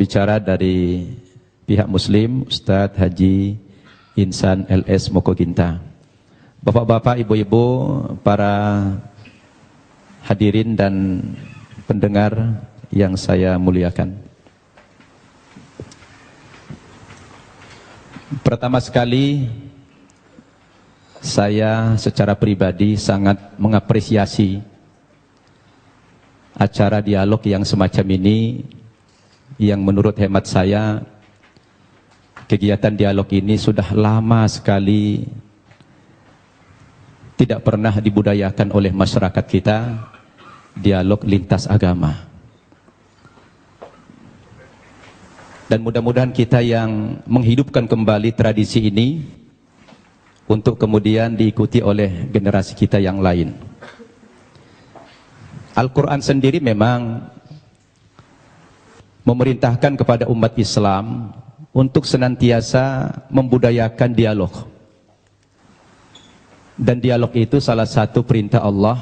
pembicara dari pihak Muslim, Ustadz Haji Insan LS Mokoginta. Bapak-bapak, ibu-ibu, para hadirin dan pendengar yang saya muliakan. Pertama sekali, saya secara pribadi sangat mengapresiasi acara dialog yang semacam ini, yang menurut hemat saya kegiatan dialog ini sudah lama sekali tidak pernah dibudayakan oleh masyarakat kita, dialog lintas agama. Dan mudah-mudahan kita yang menghidupkan kembali tradisi ini untuk kemudian diikuti oleh generasi kita yang lain. Al-Quran sendiri memang memerintahkan kepada umat Islam untuk senantiasa membudayakan dialog. Dan dialog itu salah satu perintah Allah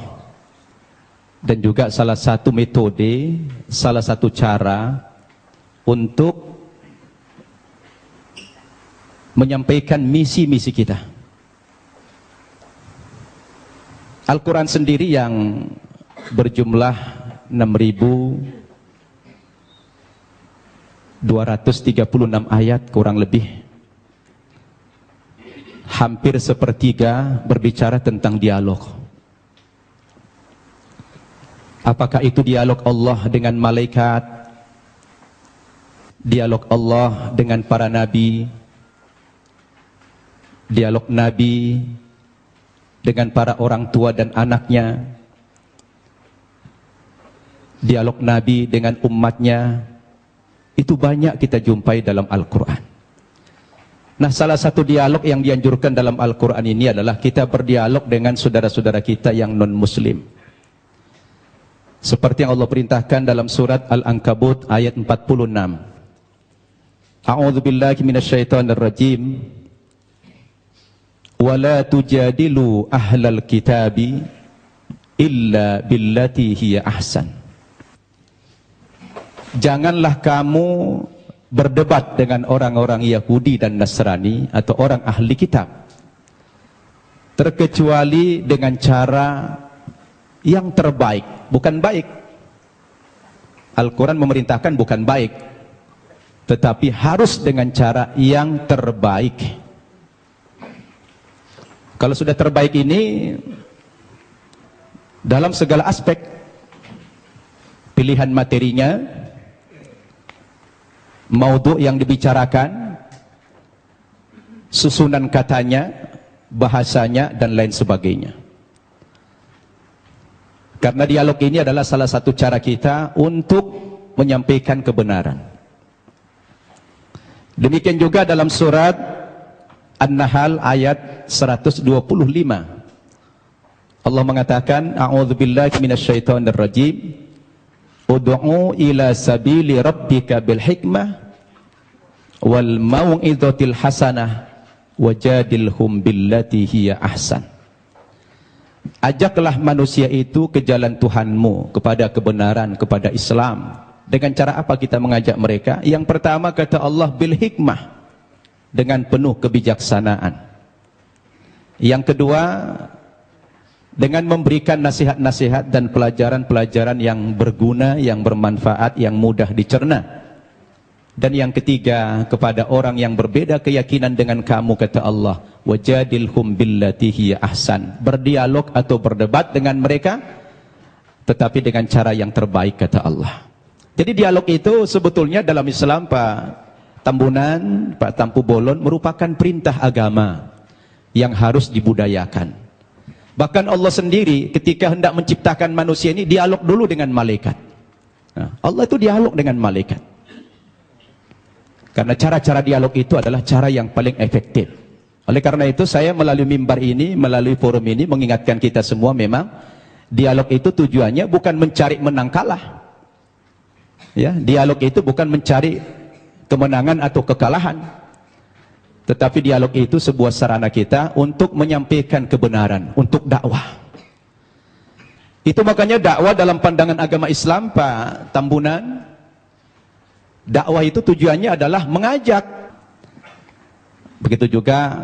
dan juga salah satu metode, salah satu cara untuk menyampaikan misi-misi kita. Al-Quran sendiri yang berjumlah 6.236 ayat kurang lebih, hampir sepertiga berbicara tentang dialog. Apakah itu dialog Allah dengan malaikat, dialog Allah dengan para nabi, dialog nabi dengan para orang tua dan anaknya, dialog nabi dengan umatnya, itu banyak kita jumpai dalam Al-Quran. Nah, salah satu dialog yang dianjurkan dalam Al-Quran ini adalah kita berdialog dengan saudara-saudara kita yang non-muslim. Seperti yang Allah perintahkan dalam surat Al-Ankabut ayat 46. A'udzu billahi minasyaitonir rajim. Wa la tujadilu ahlal kitabi illa billati hiya ahsan. Janganlah kamu berdebat dengan orang-orang Yahudi dan Nasrani atau orang ahli kitab, terkecuali dengan cara yang terbaik, bukan baik. Al-Quran memerintahkan bukan baik, tetapi harus dengan cara yang terbaik. Kalau sudah terbaik ini dalam segala aspek, pilihan materinya, maudhu yang dibicarakan, susunan katanya, bahasanya, dan lain sebagainya. Karena dialog ini adalah salah satu cara kita untuk menyampaikan kebenaran. Demikian juga dalam surat An-Nahl ayat 125. Allah mengatakan, A'udzubillahi minasyaitonir rajim. Ud'u ila sabili rabbika bil hikmah wal mau'izatil hasanah wajadilhum billati hiya ahsan. Ajaklah manusia itu ke jalan Tuhanmu, kepada kebenaran, kepada Islam. Dengan cara apa kita mengajak mereka? Yang pertama kata Allah, bil hikmah, dengan penuh kebijaksanaan. Yang kedua, dengan memberikan nasihat-nasihat dan pelajaran-pelajaran yang berguna, yang bermanfaat, yang mudah dicerna. Dan yang ketiga, kepada orang yang berbeda keyakinan dengan kamu, kata Allah, wajadilhum billati hiya ahsan. Berdialog atau berdebat dengan mereka, tetapi dengan cara yang terbaik, kata Allah. Jadi dialog itu sebetulnya dalam Islam, Pak Tambunan, Pak Tampu Bolon, merupakan perintah agama yang harus dibudayakan. Bahkan Allah sendiri ketika hendak menciptakan manusia ini dialog dulu dengan malaikat. Nah, Allah itu dialog dengan malaikat. Karena cara-cara dialog itu adalah cara yang paling efektif. Oleh karena itu saya melalui mimbar ini, melalui forum ini mengingatkan kita semua, memang dialog itu tujuannya bukan mencari menang kalah. Ya, dialog itu bukan mencari kemenangan atau kekalahan, tetapi dialog itu sebuah sarana kita untuk menyampaikan kebenaran, untuk dakwah. Itu makanya dakwah dalam pandangan agama Islam, Pak Tambunan, Dakwah itu tujuannya adalah mengajak. Begitu juga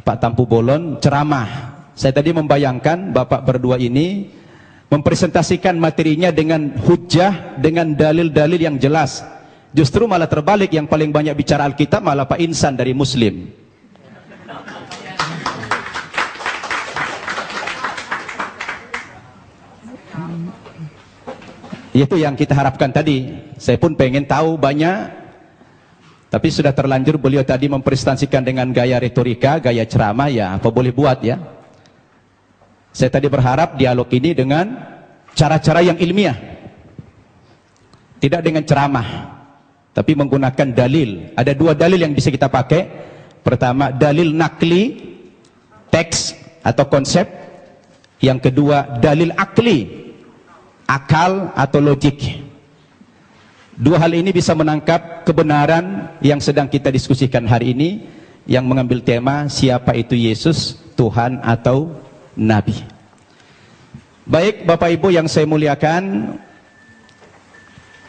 Pak Tampu Bolon ceramah. Saya tadi membayangkan Bapak berdua ini mempresentasikan materinya dengan hujjah, dengan dalil-dalil yang jelas. Justru malah terbalik, yang paling banyak bicara Alkitab malah Pak Insan dari Muslim. Itu yang kita harapkan tadi. Saya pun pengen tahu banyak, tapi sudah terlanjur beliau tadi mempresentasikan dengan gaya retorika, gaya ceramah, ya apa boleh buat ya. Saya tadi berharap dialog ini dengan cara-cara yang ilmiah, tidak dengan ceramah, tapi menggunakan dalil. Ada dua dalil yang bisa kita pakai. Pertama, dalil nakli, teks atau konsep. Yang kedua, dalil akli, akal atau logik. Dua hal ini bisa menangkap kebenaran yang sedang kita diskusikan hari ini, yang mengambil tema siapa itu Yesus, Tuhan atau Nabi. Baik Bapak Ibu yang saya muliakan,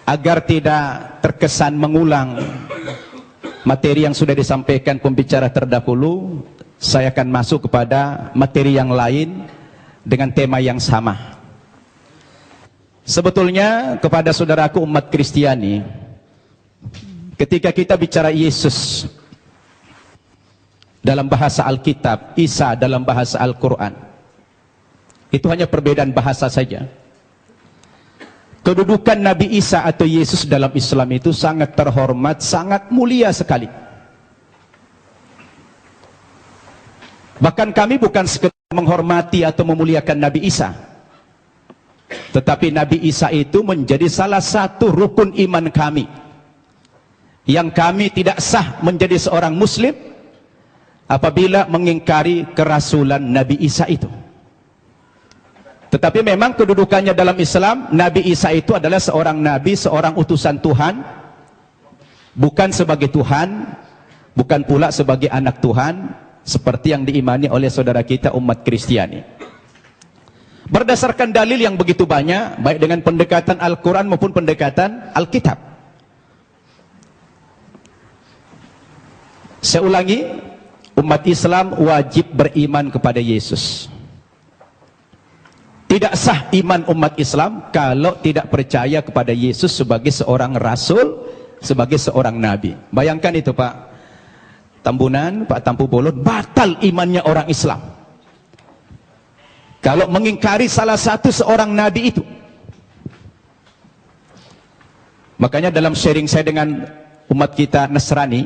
agar tidak terkesan mengulang materi yang sudah disampaikan pembicara terdahulu, saya akan masuk kepada materi yang lain dengan tema yang sama. Sebetulnya kepada saudaraku umat Kristiani, ketika kita bicara Yesus dalam bahasa Alkitab, Isa dalam bahasa Al-Quran, itu hanya perbedaan bahasa saja. Kedudukan Nabi Isa atau Yesus dalam Islam itu sangat terhormat, sangat mulia sekali. Bahkan kami bukan sekedar menghormati atau memuliakan Nabi Isa, tetapi Nabi Isa itu menjadi salah satu rukun iman kami, yang kami tidak sah menjadi seorang muslim apabila mengingkari kerasulan Nabi Isa itu. Tetapi memang kedudukannya dalam Islam, Nabi Isa itu adalah seorang nabi, seorang utusan Tuhan, bukan sebagai Tuhan, bukan pula sebagai anak Tuhan, seperti yang diimani oleh saudara kita umat Kristiani. Berdasarkan dalil yang begitu banyak, baik dengan pendekatan Al-Quran maupun pendekatan Alkitab. Saya ulangi, umat Islam wajib beriman kepada Yesus. Tidak sah iman umat Islam kalau tidak percaya kepada Yesus sebagai seorang rasul, sebagai seorang nabi. Bayangkan itu Pak Tambunan, Pak Tampu Bolon, batal imannya orang Islam kalau mengingkari salah satu seorang nabi itu. Makanya dalam sharing saya dengan umat kita Nasrani,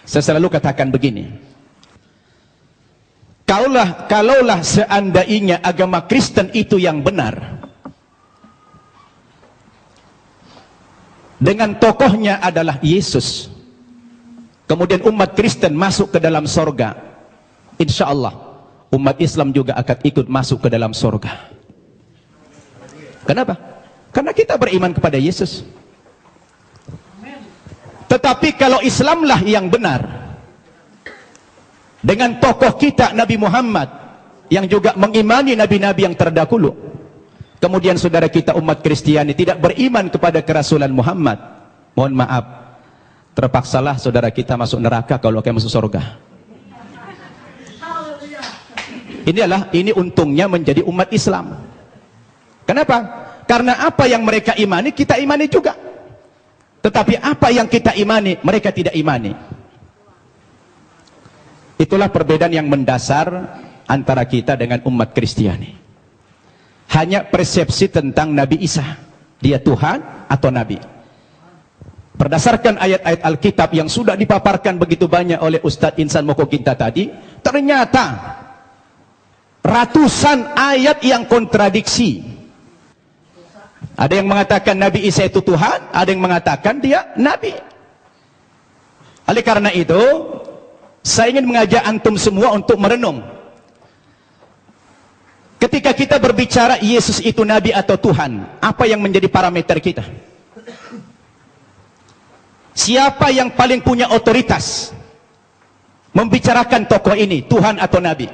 saya selalu katakan begini, kalaulah seandainya agama Kristen itu yang benar, dengan tokohnya adalah Yesus, kemudian umat Kristen masuk ke dalam sorga, insya Allah umat Islam juga akan ikut masuk ke dalam sorga. Kenapa? Karena kita beriman kepada Yesus. Tetapi kalau Islamlah yang benar, dengan tokoh kita Nabi Muhammad yang juga mengimani nabi-nabi yang terdahulu, kemudian saudara kita umat Kristiani tidak beriman kepada kerasulan Muhammad, mohon maaf, terpaksalah saudara kita masuk neraka kalau akan masuk surga. Ini untungnya menjadi umat Islam. Kenapa? Karena apa yang mereka imani kita imani juga, tetapi apa yang kita imani mereka tidak imani. Itulah perbedaan yang mendasar antara kita dengan umat Kristiani. Hanya persepsi tentang Nabi Isa, dia Tuhan atau Nabi. Berdasarkan ayat-ayat Alkitab yang sudah dipaparkan begitu banyak oleh Ustadz Insan Moko kita tadi, ternyata ratusan ayat yang kontradiksi. Ada yang mengatakan Nabi Isa itu Tuhan, ada yang mengatakan dia Nabi. Oleh karena itu, saya ingin mengajak antum semua untuk merenung. Ketika kita berbicara Yesus itu Nabi atau Tuhan, apa yang menjadi parameter kita? Siapa yang paling punya otoritas membicarakan tokoh ini, Tuhan atau Nabi?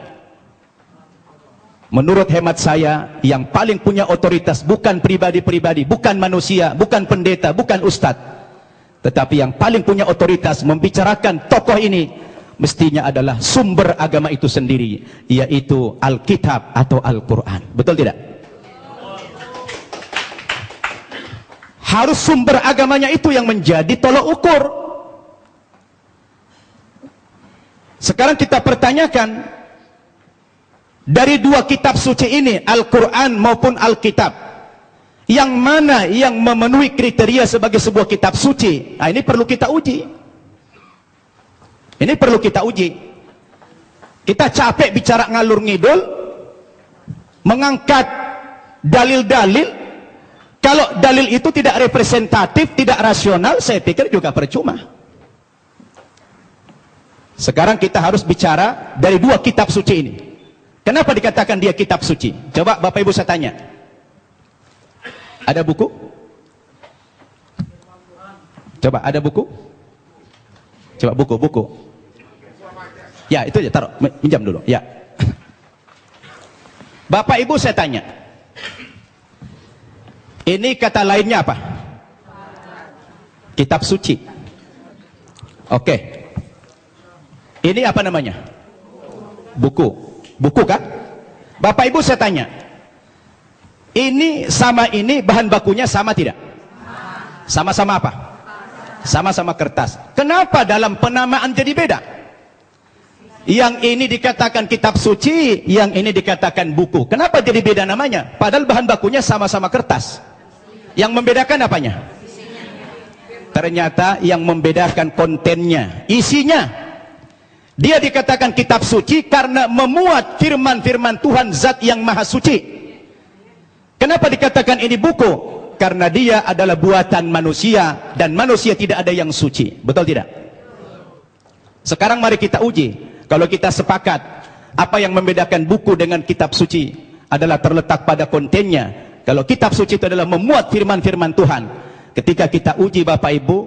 Menurut hemat saya, yang paling punya otoritas bukan pribadi-pribadi, bukan manusia, bukan pendeta, bukan ustadz, tetapi yang paling punya otoritas membicarakan tokoh ini mestinya adalah sumber agama itu sendiri, yaitu Alkitab atau Al-Quran. Betul tidak? Harus sumber agamanya itu yang menjadi tolok ukur. Sekarang kita pertanyakan, dari dua kitab suci ini, Al-Quran maupun Alkitab, yang mana yang memenuhi kriteria sebagai sebuah kitab suci? Nah, ini perlu kita uji. Ini perlu kita uji. Kita capek bicara ngalur ngidul, mengangkat dalil-dalil. Kalau dalil itu tidak representatif, tidak rasional, saya pikir juga percuma. Sekarang kita harus bicara dari dua kitab suci ini. Kenapa dikatakan dia kitab suci? Coba Bapak Ibu saya tanya. Ada buku? Coba ada buku? Coba buku. Ya, itu aja, taruh, pinjam dulu. Ya. Bapak Ibu saya tanya. Ini kata lainnya apa? Kitab suci. Oke. Ini apa namanya? Buku. Buku kan? Bapak Ibu saya tanya, ini sama ini bahan bakunya sama tidak? Sama-sama apa? Sama-sama kertas. Kenapa dalam penamaan jadi beda? Yang ini dikatakan kitab suci, yang ini dikatakan buku. Kenapa jadi beda namanya? Padahal bahan bakunya sama-sama kertas. Yang membedakan apanya? Ternyata yang membedakan kontennya, isinya. Dia dikatakan kitab suci karena memuat firman-firman Tuhan Zat yang Maha Suci. Kenapa dikatakan ini buku? Karena dia adalah buatan manusia dan manusia tidak ada yang suci. Betul tidak? Sekarang mari kita uji. Kalau kita sepakat apa yang membedakan buku dengan kitab suci adalah terletak pada kontennya. Kalau kitab suci itu adalah memuat firman-firman Tuhan. Ketika kita uji Bapak Ibu,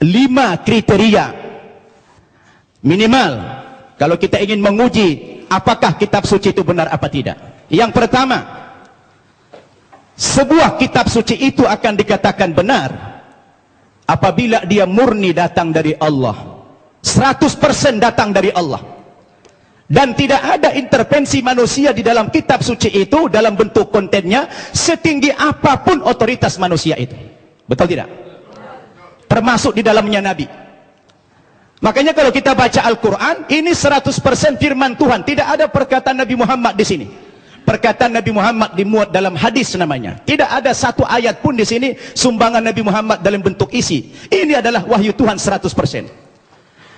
5 kriteria minimal kalau kita ingin menguji apakah kitab suci itu benar apa tidak. Yang pertama, sebuah kitab suci itu akan dikatakan benar apabila dia murni datang dari Allah, 100% datang dari Allah, dan tidak ada intervensi manusia di dalam kitab suci itu dalam bentuk kontennya, setinggi apapun otoritas manusia itu. Betul tidak? Termasuk di dalamnya Nabi. Makanya kalau kita baca Al-Quran, ini 100% firman Tuhan. Tidak ada perkataan Nabi Muhammad di sini. Perkataan Nabi Muhammad dimuat dalam hadis namanya. Tidak ada satu ayat pun di sini sumbangan Nabi Muhammad dalam bentuk isi. Ini adalah wahyu Tuhan 100%.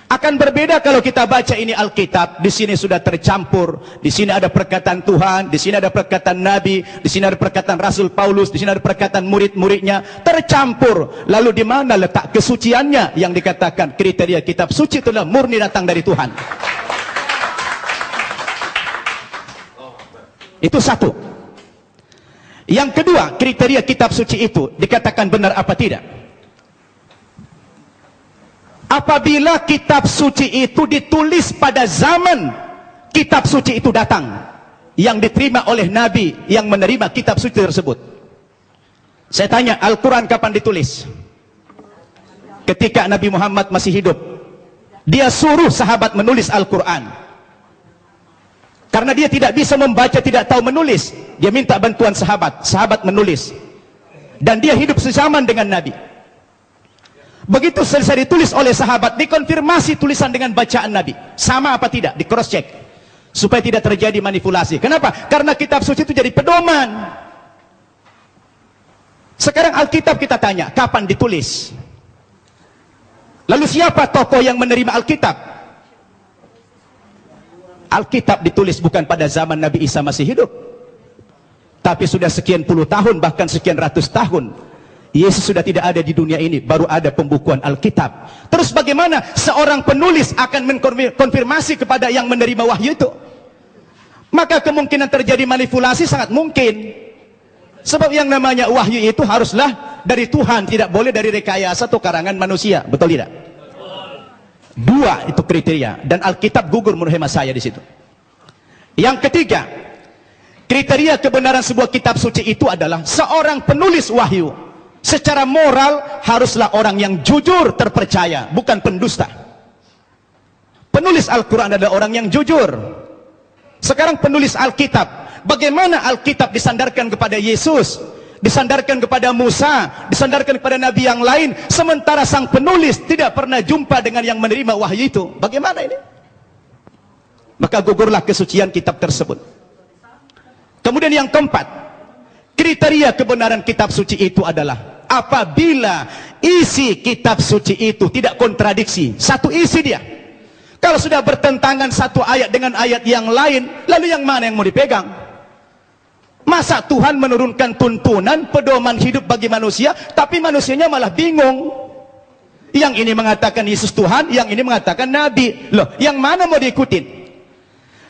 Akan berbeda kalau kita baca ini Alkitab, di sini sudah tercampur, di sini ada perkataan Tuhan, di sini ada perkataan Nabi, di sini ada perkataan Rasul Paulus, di sini ada perkataan murid-muridnya, tercampur. Lalu di mana letak kesuciannya yang dikatakan kriteria kitab suci itu adalah murni datang dari Tuhan. Itu satu. Yang kedua, kriteria kitab suci itu dikatakan benar apa tidak? Apabila kitab suci itu ditulis pada zaman kitab suci itu datang, yang diterima oleh Nabi yang menerima kitab suci tersebut. Saya tanya, Al-Quran kapan ditulis? Ketika Nabi Muhammad masih hidup. Dia suruh sahabat menulis Al-Quran. Karena dia tidak bisa membaca, tidak tahu menulis, dia minta bantuan sahabat. Sahabat menulis. Dan dia hidup sezaman dengan Nabi. Begitu selesai ditulis oleh sahabat, dikonfirmasi tulisan dengan bacaan Nabi. Sama apa tidak? Di cross check. Supaya tidak terjadi manipulasi. Kenapa? Karena kitab suci itu jadi pedoman. Sekarang Alkitab kita tanya, kapan ditulis? Lalu siapa tokoh yang menerima Alkitab? Alkitab ditulis bukan pada zaman Nabi Isa masih hidup. Tapi sudah sekian puluh tahun, bahkan sekian ratus tahun. Yesus sudah tidak ada di dunia ini, baru ada pembukuan Alkitab. Terus bagaimana seorang penulis akan mengkonfirmasi kepada yang menerima wahyu itu? Maka kemungkinan terjadi manipulasi sangat mungkin. Sebab yang namanya wahyu itu haruslah dari Tuhan, tidak boleh dari rekayasa atau karangan manusia. Betul tidak? Dua itu kriteria, dan Alkitab gugur menurut hemat saya di situ. Yang ketiga, Kriteria kebenaran sebuah kitab suci itu adalah seorang penulis wahyu secara moral haruslah orang yang jujur, terpercaya, bukan pendusta. Penulis Al-Quran adalah orang yang jujur. Sekarang penulis Alkitab, bagaimana Alkitab disandarkan kepada Yesus, disandarkan kepada Musa, disandarkan kepada nabi yang lain, sementara sang penulis tidak pernah jumpa dengan yang menerima wahyu itu? Bagaimana ini? Maka gugurlah kesucian kitab tersebut. Kemudian yang keempat, kriteria kebenaran kitab suci itu adalah apabila isi kitab suci itu tidak kontradiksi, satu isi dia. Kalau sudah bertentangan satu ayat dengan ayat yang lain, lalu yang mana yang mau dipegang? Masa Tuhan menurunkan tuntunan pedoman hidup bagi manusia, tapi manusianya malah bingung. Yang ini mengatakan Yesus Tuhan, yang ini mengatakan Nabi. Loh, yang mana mau diikutin?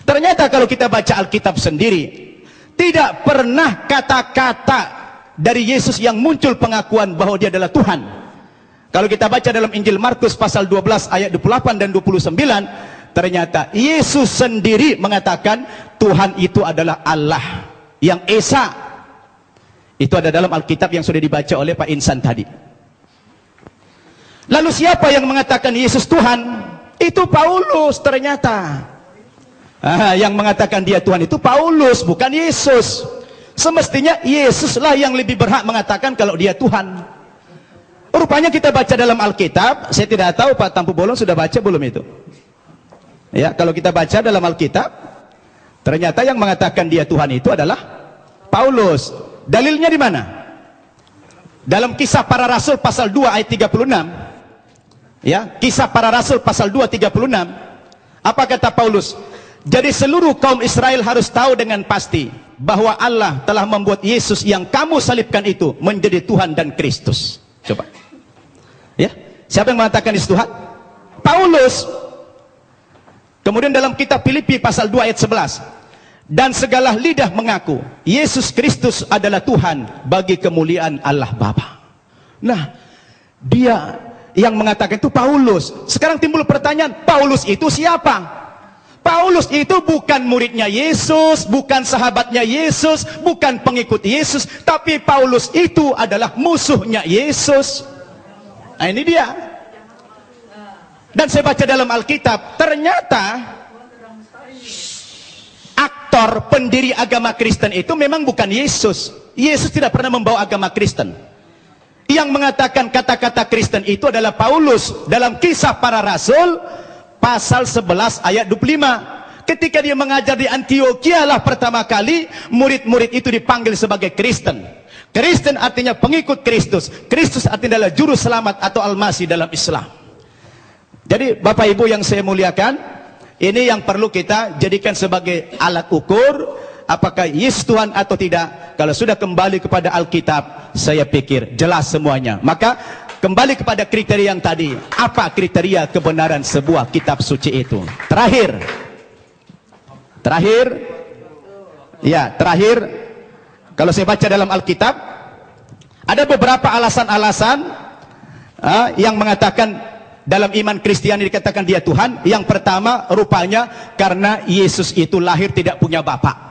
Ternyata kalau kita baca Alkitab sendiri, tidak pernah kata-kata dari Yesus yang muncul pengakuan bahwa dia adalah Tuhan. Kalau kita baca dalam Injil Markus pasal 12 ayat 28 dan 29, ternyata Yesus sendiri mengatakan Tuhan itu adalah Allah yang Esa. Itu ada dalam Alkitab yang sudah dibaca oleh Pak Insan tadi. Lalu siapa yang mengatakan Yesus Tuhan? Itu Paulus ternyata. Yang mengatakan dia Tuhan itu Paulus, bukan Yesus. Semestinya Yesuslah yang lebih berhak mengatakan kalau dia Tuhan. Rupanya kita baca dalam Alkitab, saya tidak tahu Pak Tampu Bolon sudah baca belum itu. Ya, kalau kita baca dalam Alkitab, ternyata yang mengatakan dia Tuhan itu adalah Paulus. Dalilnya di mana? Dalam Kisah Para Rasul pasal 2 ayat 36. Ya, Kisah Para Rasul pasal 2 36. Apa kata Paulus? Jadi seluruh kaum Israel harus tahu dengan pasti bahwa Allah telah membuat Yesus yang kamu salibkan itu menjadi Tuhan dan Kristus. Coba. Ya, siapa yang mengatakan Yesus Tuhan? Paulus. Kemudian dalam kitab Filipi pasal 2 ayat 11. Dan segala lidah mengaku Yesus Kristus adalah Tuhan bagi kemuliaan Allah Bapa. Nah, dia yang mengatakan itu Paulus. Sekarang timbul pertanyaan, Paulus itu siapa? Paulus itu bukan muridnya Yesus, bukan sahabatnya Yesus, bukan pengikut Yesus, tapi Paulus itu adalah musuhnya Yesus. Nah, ini dia. Dan saya baca dalam Alkitab, ternyata aktor pendiri agama Kristen itu memang bukan Yesus. Yesus tidak pernah membawa agama Kristen. Yang mengatakan kata-kata Kristen itu adalah Paulus dalam Kisah Para Rasul pasal 11 ayat 25. Ketika dia mengajar di Antioquia lah pertama kali murid-murid itu dipanggil sebagai Kristen. Kristen artinya pengikut Kristus. Kristus artinya adalah juru selamat atau Al-Masih dalam Islam. Jadi Bapak Ibu yang saya muliakan, ini yang perlu kita jadikan sebagai alat ukur apakah Yesus Tuhan atau tidak. Kalau sudah kembali kepada Alkitab, saya pikir jelas semuanya. Maka kembali kepada kriteria yang tadi. Apa kriteria kebenaran sebuah kitab suci itu? Terakhir, kalau saya baca dalam Alkitab, ada beberapa alasan-alasan yang mengatakan dalam iman Kristiani dikatakan dia Tuhan. Yang pertama, rupanya karena Yesus itu lahir tidak punya bapak.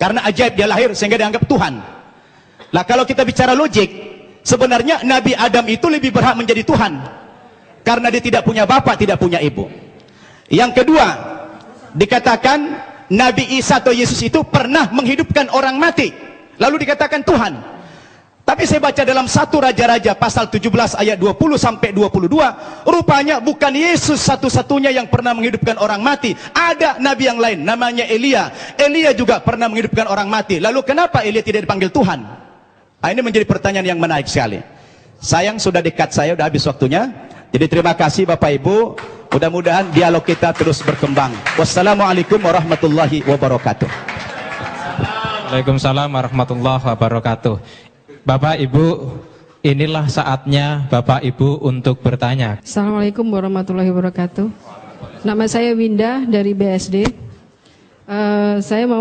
Karena ajaib dia lahir sehingga dianggap Tuhan. Nah, kalau kita bicara logik, sebenarnya Nabi Adam itu lebih berhak menjadi Tuhan karena dia tidak punya bapak, tidak punya ibu. Yang kedua, dikatakan Nabi Isa atau Yesus itu pernah menghidupkan orang mati, lalu dikatakan Tuhan. Tapi saya baca dalam 1 Raja-Raja pasal 17 ayat 20 sampai 22, rupanya bukan Yesus satu-satunya yang pernah menghidupkan orang mati. Ada nabi yang lain namanya Elia. Elia juga pernah menghidupkan orang mati. Lalu kenapa Elia tidak dipanggil Tuhan? Nah, ini menjadi pertanyaan yang menarik sekali. Sayang sudah dekat, saya sudah habis waktunya. Jadi terima kasih Bapak Ibu. Mudah-mudahan dialog kita terus berkembang. Wassalamualaikum warahmatullahi wabarakatuh. Waalaikumsalam warahmatullahi wabarakatuh. Bapak Ibu, inilah saatnya Bapak Ibu untuk bertanya. Assalamualaikum warahmatullahi wabarakatuh. Nama saya Winda dari BSD. Saya mau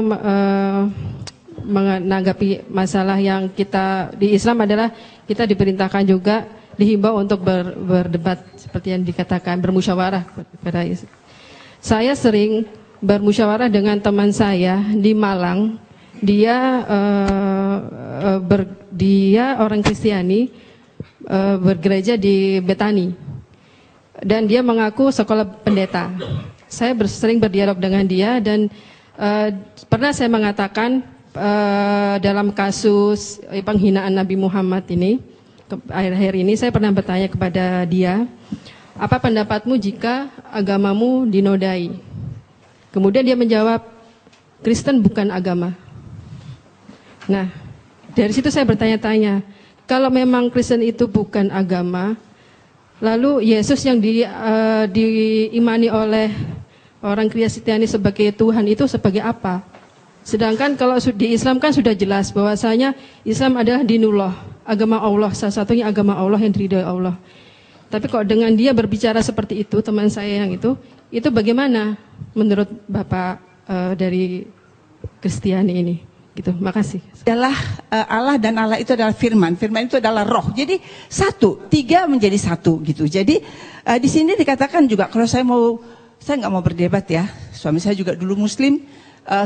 menanggapi masalah yang kita di Islam adalah kita diperintahkan juga dihimbau untuk berdebat seperti yang dikatakan bermusyawarah kepada Saya sering bermusyawarah dengan teman saya di Malang dia orang Kristiani, bergereja di Betani, dan dia mengaku sekolah pendeta. Saya sering berdialog dengan dia, dan pernah saya mengatakan dalam kasus penghinaan Nabi Muhammad ini, akhir-akhir ini saya pernah bertanya kepada dia, apa pendapatmu jika agamamu dinodai? Kemudian dia menjawab, Kristen bukan agama. Nah, dari situ saya bertanya-tanya, kalau memang Kristen itu bukan agama, lalu Yesus yang diimani oleh orang Kristiani sebagai Tuhan itu sebagai apa? Sedangkan kalau di Islam kan sudah jelas bahwasanya Islam adalah dinullah, agama Allah, salah satunya agama Allah yang diridhoi Allah. Tapi kok dengan dia berbicara seperti itu, teman saya yang itu bagaimana menurut Bapak dari Kristiani ini? Gitu, makasih. Adalah Allah, dan Allah itu adalah firman. Firman itu adalah roh. Jadi satu, tiga menjadi satu gitu. Jadi di sini dikatakan juga, kalau saya nggak mau berdebat ya. Suami saya juga dulu Muslim.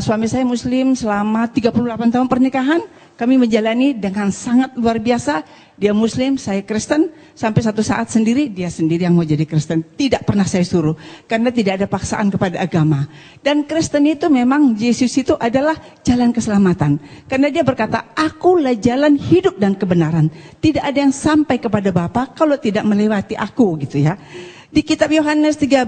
Suami saya Muslim selama 38 tahun pernikahan. Kami menjalani dengan sangat luar biasa. Dia Muslim, saya Kristen. Sampai satu saat sendiri, dia sendiri yang mau jadi Kristen. Tidak pernah saya suruh. Karena tidak ada paksaan kepada agama. Dan Kristen itu memang, Yesus itu adalah jalan keselamatan. Karena dia berkata, akulah jalan hidup dan kebenaran. Tidak ada yang sampai kepada Bapa kalau tidak melewati aku gitu ya. Di kitab Yohanes 13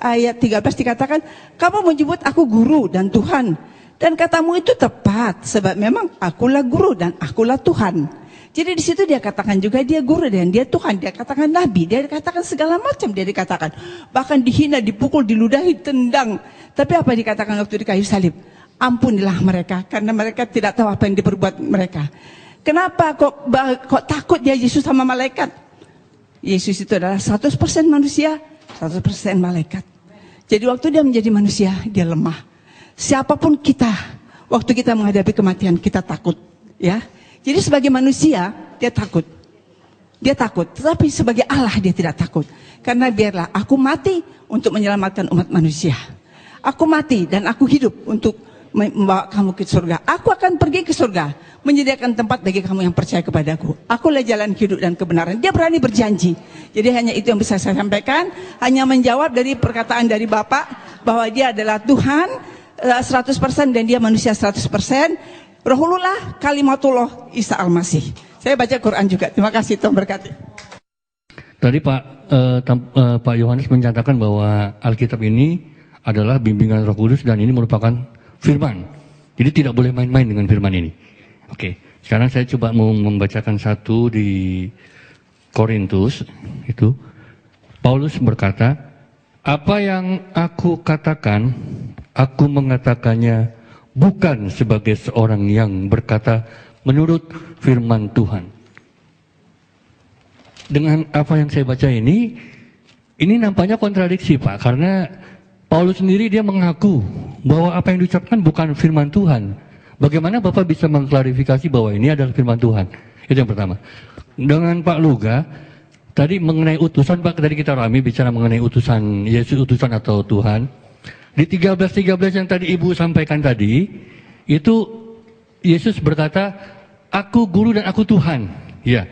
ayat 13 dikatakan, kamu menyebut aku guru dan Tuhan. Dan katamu itu tepat, sebab memang akulah guru dan akulah Tuhan. Jadi di situ dia katakan juga dia guru dan dia Tuhan. Dia katakan nabi, dia katakan segala macam dia dikatakan. Bahkan dihina, dipukul, diludahi, tendang. Tapi apa dikatakan waktu di kayu salib? Ampunilah mereka, karena mereka tidak tahu apa yang diperbuat mereka. Kenapa kok takut dia Yesus sama malaikat? Yesus itu adalah 100% manusia, 100% malaikat. Jadi waktu dia menjadi manusia, dia lemah. Siapapun kita, waktu kita menghadapi kematian, kita takut, ya. Jadi sebagai manusia, dia takut. Dia takut, tetapi sebagai Allah dia tidak takut. Karena biarlah aku mati untuk menyelamatkan umat manusia. Aku mati dan aku hidup untuk membawa kamu ke surga. Aku akan pergi ke surga, menyediakan tempat bagi kamu yang percaya kepadaku. Akulah jalan hidup dan kebenaran. Dia berani berjanji. Jadi hanya itu yang bisa saya sampaikan. Hanya menjawab dari perkataan dari Bapak, bahwa dia adalah Tuhan 100% dan dia manusia 100%. Rohullah kalimatullah Isa Al-Masih. Saya baca Quran juga. Terima kasih, Tuhan berkati. Tadi Pak Yohanes menyatakan bahwa Alkitab ini adalah bimbingan Roh Kudus dan ini merupakan firman. Jadi tidak boleh main-main dengan firman ini. Oke, sekarang saya coba mau membacakan satu di Korintus. Itu Paulus berkata, apa yang aku katakan, aku mengatakannya bukan sebagai seorang yang berkata menurut firman Tuhan. Dengan apa yang saya baca ini nampaknya kontradiksi Pak, karena Paulus sendiri dia mengaku bahwa apa yang diucapkan bukan firman Tuhan. Bagaimana Bapak bisa mengklarifikasi bahwa ini adalah firman Tuhan? Itu yang pertama. Dengan Pak Luga, tadi mengenai utusan Pak, tadi kita rame bicara mengenai utusan Yesus, utusan atau Tuhan. Di 13 yang tadi Ibu sampaikan tadi, itu Yesus berkata, aku guru dan aku Tuhan. Ya,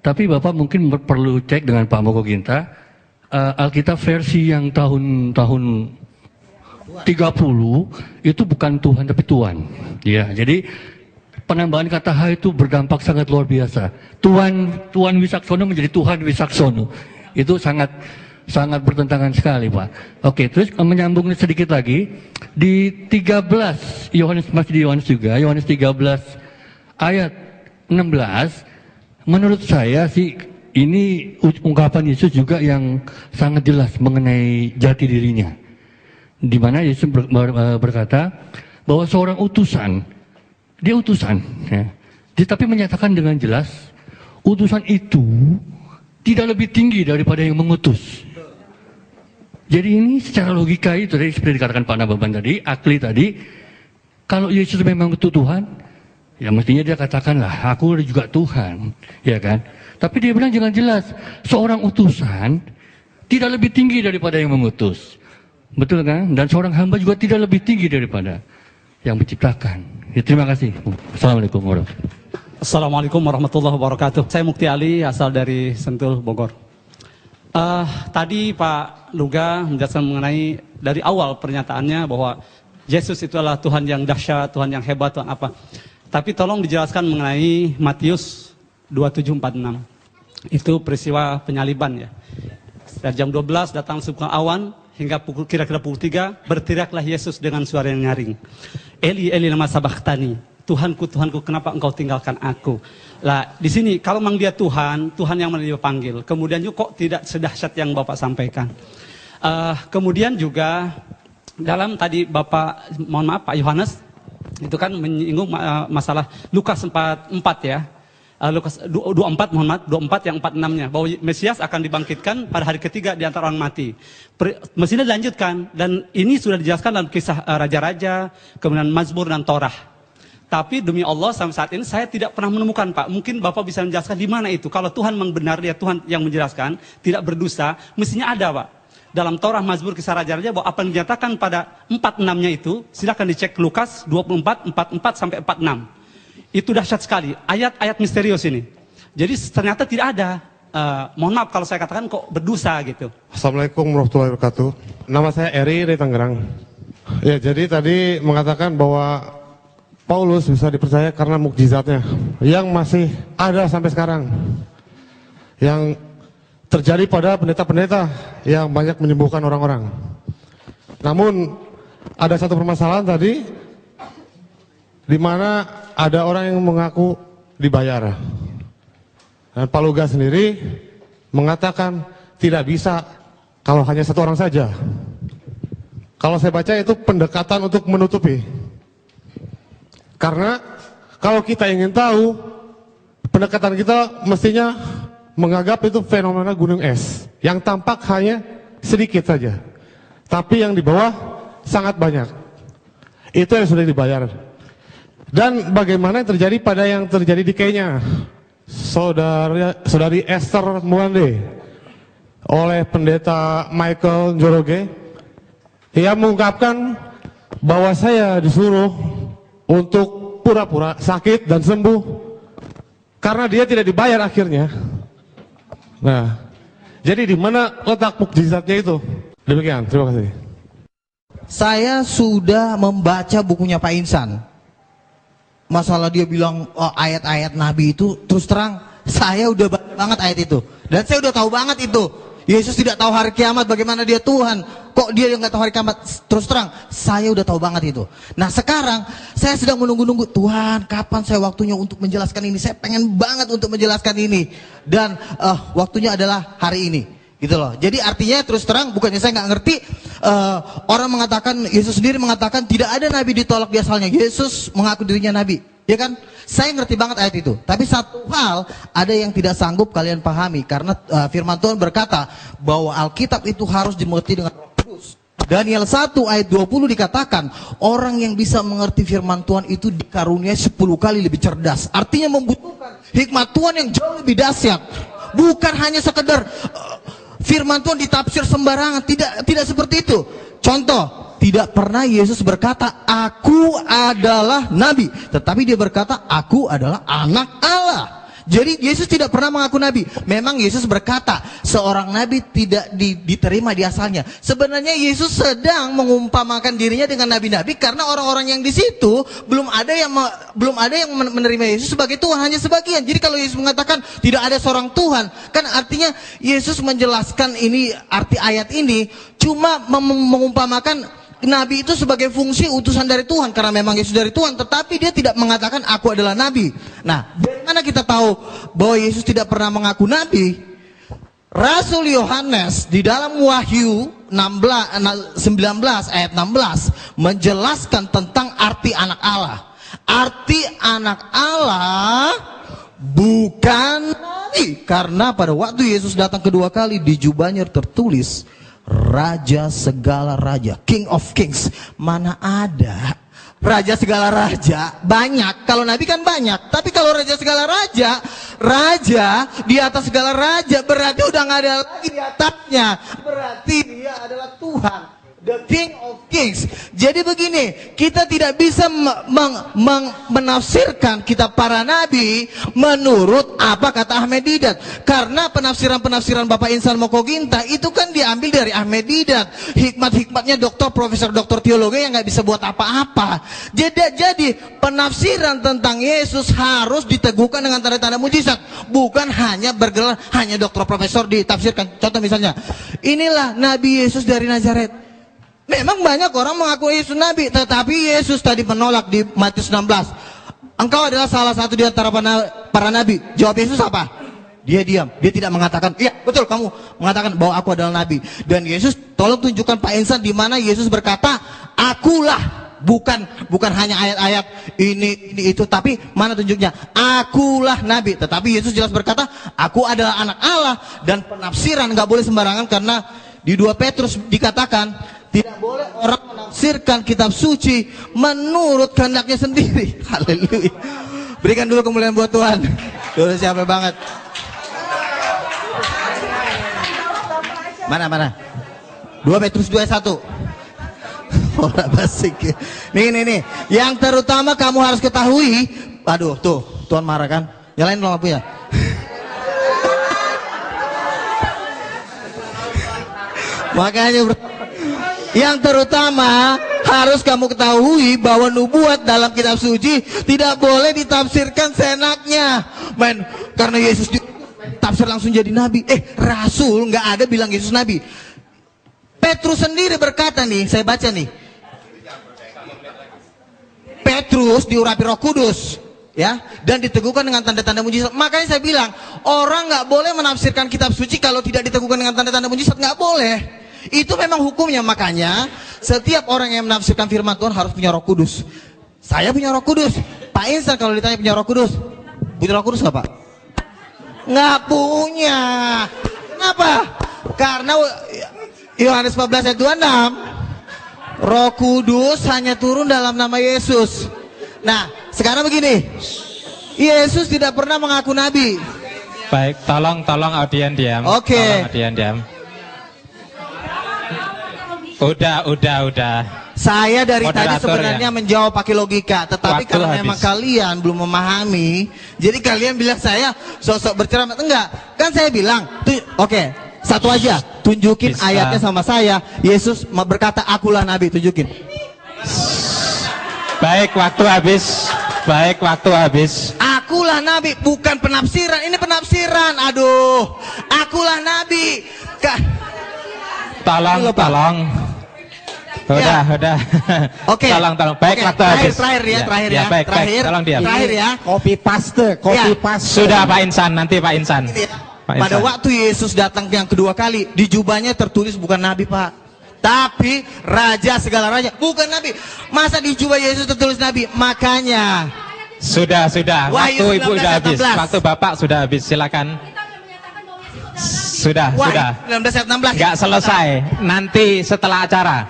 tapi Bapak mungkin perlu cek dengan Pak Moko Ginta, Alkitab versi yang tahun 30 itu bukan Tuhan tapi Tuhan. Ya, jadi penambahan kata H itu berdampak sangat luar biasa. Tuhan Wisaksono menjadi Tuhan Wisaksono. Itu sangat bertentangan sekali, Pak. Oke, terus menyambung sedikit lagi di 13 Yohanes, masih di Yohanes juga, Yohanes 13 ayat 16. Menurut saya sih ini ungkapan Yesus juga yang sangat jelas mengenai jati dirinya. Di mana Yesus berkata bahwa seorang utusan, dia utusan, ya. Tapi menyatakan dengan jelas, utusan itu tidak lebih tinggi daripada yang mengutus. Jadi ini secara logika itu, seperti dikatakan Pak Nababan tadi, Akli tadi, kalau Yesus memang itu Tuhan, ya mestinya dia katakanlah, aku juga Tuhan, ya kan? Tapi dia bilang jangan jelas, seorang utusan tidak lebih tinggi daripada yang mengutus. Betul kan? Dan seorang hamba juga tidak lebih tinggi daripada yang menciptakan. Ya, terima kasih. Assalamualaikum warahmatullahi wabarakatuh. Assalamualaikum warahmatullahi wabarakatuh. Saya Mukti Ali, asal dari Sentul, Bogor. Tadi Pak Luga menjelaskan mengenai dari awal pernyataannya bahwa Yesus itu adalah Tuhan yang dahsyat, Tuhan yang hebat, Tuhan apa. Tapi tolong dijelaskan mengenai Matius 27:46. Itu peristiwa penyaliban ya. Dari jam 12 datang sebuah awan hingga kira-kira pukul 3 berteriaklah Yesus dengan suara yang nyaring. Eli Eli lama sabachthani. Tuhanku, Tuhanku, kenapa engkau tinggalkan aku? Lah, di sini kalau memang dia Tuhan, Tuhan yang dia panggil. Kemudian juga kok tidak sedahsyat yang Bapak sampaikan. Kemudian juga dalam tadi Bapak, mohon maaf Pak Yohanes, itu kan menyinggung masalah Lukas 4 ya. Lukas 24, mohon maaf, 24 yang 46-nya. Bahwa Mesias akan dibangkitkan pada hari ketiga di antara orang mati. Mestinya dilanjutkan. Dan ini sudah dijelaskan dalam kisah Raja-Raja, kemudian Mazmur dan Torah. Tapi demi Allah sampai saat ini saya tidak pernah menemukan Pak. Mungkin Bapak bisa menjelaskan di mana itu. Kalau Tuhan memang benar, dia Tuhan yang menjelaskan, tidak berdusta, mestinya ada Pak. Dalam Torah, Mazmur, kisah Raja-Raja, bahwa apa yang dinyatakan pada 46-nya itu, silakan dicek Lukas 24, 44 sampai 46. Itu dahsyat sekali, ayat-ayat misterius ini. Jadi ternyata tidak ada, mohon maaf kalau saya katakan kok berdosa gitu. Assalamualaikum warahmatullahi wabarakatuh. Nama saya Eri dari Tangerang. Ya, jadi tadi mengatakan bahwa Paulus bisa dipercaya karena mukjizatnya yang masih ada sampai sekarang, yang terjadi pada pendeta-pendeta yang banyak menyembuhkan orang-orang. Namun ada satu permasalahan tadi, di mana ada orang yang mengaku dibayar. Dan Pak Luga sendiri mengatakan tidak bisa kalau hanya satu orang saja. Kalau saya baca itu pendekatan untuk menutupi. Karena kalau kita ingin tahu, pendekatan kita mestinya menganggap itu fenomena gunung es yang tampak hanya sedikit saja, tapi yang di bawah sangat banyak. Itu yang sudah dibayar. Dan bagaimana yang terjadi pada yang terjadi di Kenya, saudari Esther Mwande oleh pendeta Michael Njoroge, yang mengungkapkan bahwa saya disuruh untuk pura-pura sakit dan sembuh karena dia tidak dibayar akhirnya. Nah, jadi di mana letak mukjizatnya itu? Demikian, terima kasih. Saya sudah membaca bukunya Pak Insan. Masalah dia bilang ayat-ayat Nabi itu, terus terang saya udah baca banget ayat itu. Dan saya udah tahu banget itu. Yesus tidak tahu hari kiamat, bagaimana dia Tuhan. Kok dia yang nggak tahu hari kiamat? Terus terang, saya udah tahu banget itu. Nah sekarang, saya sedang menunggu-nunggu, Tuhan kapan saya waktunya untuk menjelaskan ini? Saya pengen banget untuk menjelaskan ini. Dan waktunya adalah hari ini. Gitu loh. Jadi artinya terus terang, bukannya saya nggak ngerti, orang mengatakan, Yesus sendiri mengatakan tidak ada nabi ditolak di asalnya. Yesus mengaku dirinya nabi, ya kan? Saya ngerti banget ayat itu. Tapi satu hal ada yang tidak sanggup kalian pahami, karena firman Tuhan berkata bahwa Alkitab itu harus dimengerti dengan Roh Kudus. Daniel 1 ayat 20 dikatakan orang yang bisa mengerti firman Tuhan itu dikaruniai 10 kali lebih cerdas. Artinya membutuhkan hikmat Tuhan yang jauh lebih dahsyat. Bukan hanya sekedar firman Tuhan ditafsir sembarangan, tidak seperti itu. Contoh, tidak pernah Yesus berkata, aku adalah nabi. Tetapi dia berkata, aku adalah anak Allah. Jadi Yesus tidak pernah mengaku nabi. Memang Yesus berkata, seorang nabi tidak diterima di asalnya. Sebenarnya Yesus sedang mengumpamakan dirinya dengan nabi-nabi, karena orang-orang yang di situ belum ada yang menerima Yesus sebagai Tuhan, hanya sebagian. Jadi kalau Yesus mengatakan tidak ada seorang Tuhan, kan artinya Yesus menjelaskan ini, arti ayat ini cuma mengumpamakan nabi itu sebagai fungsi utusan dari Tuhan, karena memang Yesus dari Tuhan, tetapi dia tidak mengatakan aku adalah nabi. Nah, dari mana kita tahu bahwa Yesus tidak pernah mengaku nabi? Rasul Yohanes di dalam Wahyu 19 ayat 16 menjelaskan tentang arti anak Allah. Arti anak Allah bukan nabi, karena pada waktu Yesus datang kedua kali di jubahnya tertulis Raja segala raja, King of Kings. Mana ada raja segala raja? Banyak. Kalau nabi kan banyak. Tapi kalau raja segala raja, raja di atas segala raja, berarti udah nggak ada lagi di atasnya. Berarti dia adalah Tuhan. The King of Kings. Jadi begini, kita tidak bisa menafsirkan kitab para nabi menurut apa kata Ahmed Didat. Karena penafsiran-penafsiran Bapak Insan Mokoginta itu kan diambil dari Ahmed Didat. Hikmat-hikmatnya doktor, profesor, doktor teologi yang nggak bisa buat apa-apa. Jadi penafsiran tentang Yesus harus diteguhkan dengan tanda-tanda mujizat. Bukan hanya bergelar, hanya doktor, profesor ditafsirkan. Contoh misalnya, inilah Nabi Yesus dari Nazaret. Memang banyak orang mengaku Yesus Nabi, tetapi Yesus tadi menolak di Matius 16. Engkau adalah salah satu di antara para nabi. Jawab Yesus apa? Dia diam, dia tidak mengatakan, iya betul kamu mengatakan bahwa aku adalah nabi. Dan Yesus, tolong tunjukkan Pak Insan di mana Yesus berkata, akulah. Bukan hanya ayat-ayat ini itu, tapi mana tunjuknya? Akulah nabi. Tetapi Yesus jelas berkata, aku adalah anak Allah. Dan penafsiran nggak boleh sembarangan, karena di 2 Petrus dikatakan tidak boleh orang menafsirkan kitab suci menurut kehendaknya sendiri. Haleluya. Berikan dulu kemuliaan buat Tuhan. Tuh siapa banget. Mana? 2 Petrus 2:1. Orang basic. Nih. Yang terutama kamu harus ketahui. Aduh, tuh, Tuhan marah kan? Nyalain dong lampunya. Makanya yang terutama harus kamu ketahui bahwa nubuat dalam kitab suci tidak boleh ditafsirkan seenaknya. Karena Yesus tafsir langsung jadi nabi. Rasul nggak ada bilang Yesus nabi. Petrus sendiri berkata nih, saya baca nih. Petrus diurapi Roh Kudus, ya, dan diteguhkan dengan tanda-tanda mujizat. Makanya saya bilang, orang nggak boleh menafsirkan kitab suci kalau tidak diteguhkan dengan tanda-tanda mujizat, nggak boleh. Itu memang hukumnya. Makanya setiap orang yang menafsirkan firman Tuhan harus punya Roh Kudus. Saya punya Roh Kudus. Pak Insan kalau ditanya punya Roh Kudus, punya Roh Kudus nggak Pak? Nggak punya. Kenapa? Karena Yohanes 14 ayat 26, Roh Kudus hanya turun dalam nama Yesus. Nah, sekarang begini, Yesus tidak pernah mengaku nabi. Baik, tolong audien diam. Oke. Tolong audien diam. Udah. Saya dari tadi Moderator, sebenarnya ya? menjawab pakai logika, tetapi Waktu karena habis. memang kalian belum memahami, jadi kalian bilang saya sosok berceramah. Enggak, kan saya bilang, oke, satu aja, tunjukin Bisa. ayatnya sama saya. Yesus berkata, akulah nabi, tunjukin. Baik, waktu habis. Akulah nabi, bukan penafsiran. Ini penafsiran. Aduh, akulah nabi. Tolong. Udah. Oke. Tolong. Baik, Oke, waktu habis. Terakhir ya. Baik. Tolong diam. Terakhir ya. Copy paste. Sudah Pak Insan, nanti Pak Insan. Pak Pada Insan. waktu Yesus datang yang kedua kali, di jubahnya tertulis bukan nabi Pak, tapi raja segala raja, bukan nabi. Masa di jubah Yesus tertulis nabi? Makanya Sudah. Waktu Wahyu Ibu 19 sudah habis. 16. Waktu Bapak sudah habis. Silakan. Sudah. 19 ayat 16. Enggak selesai. Nanti setelah acara.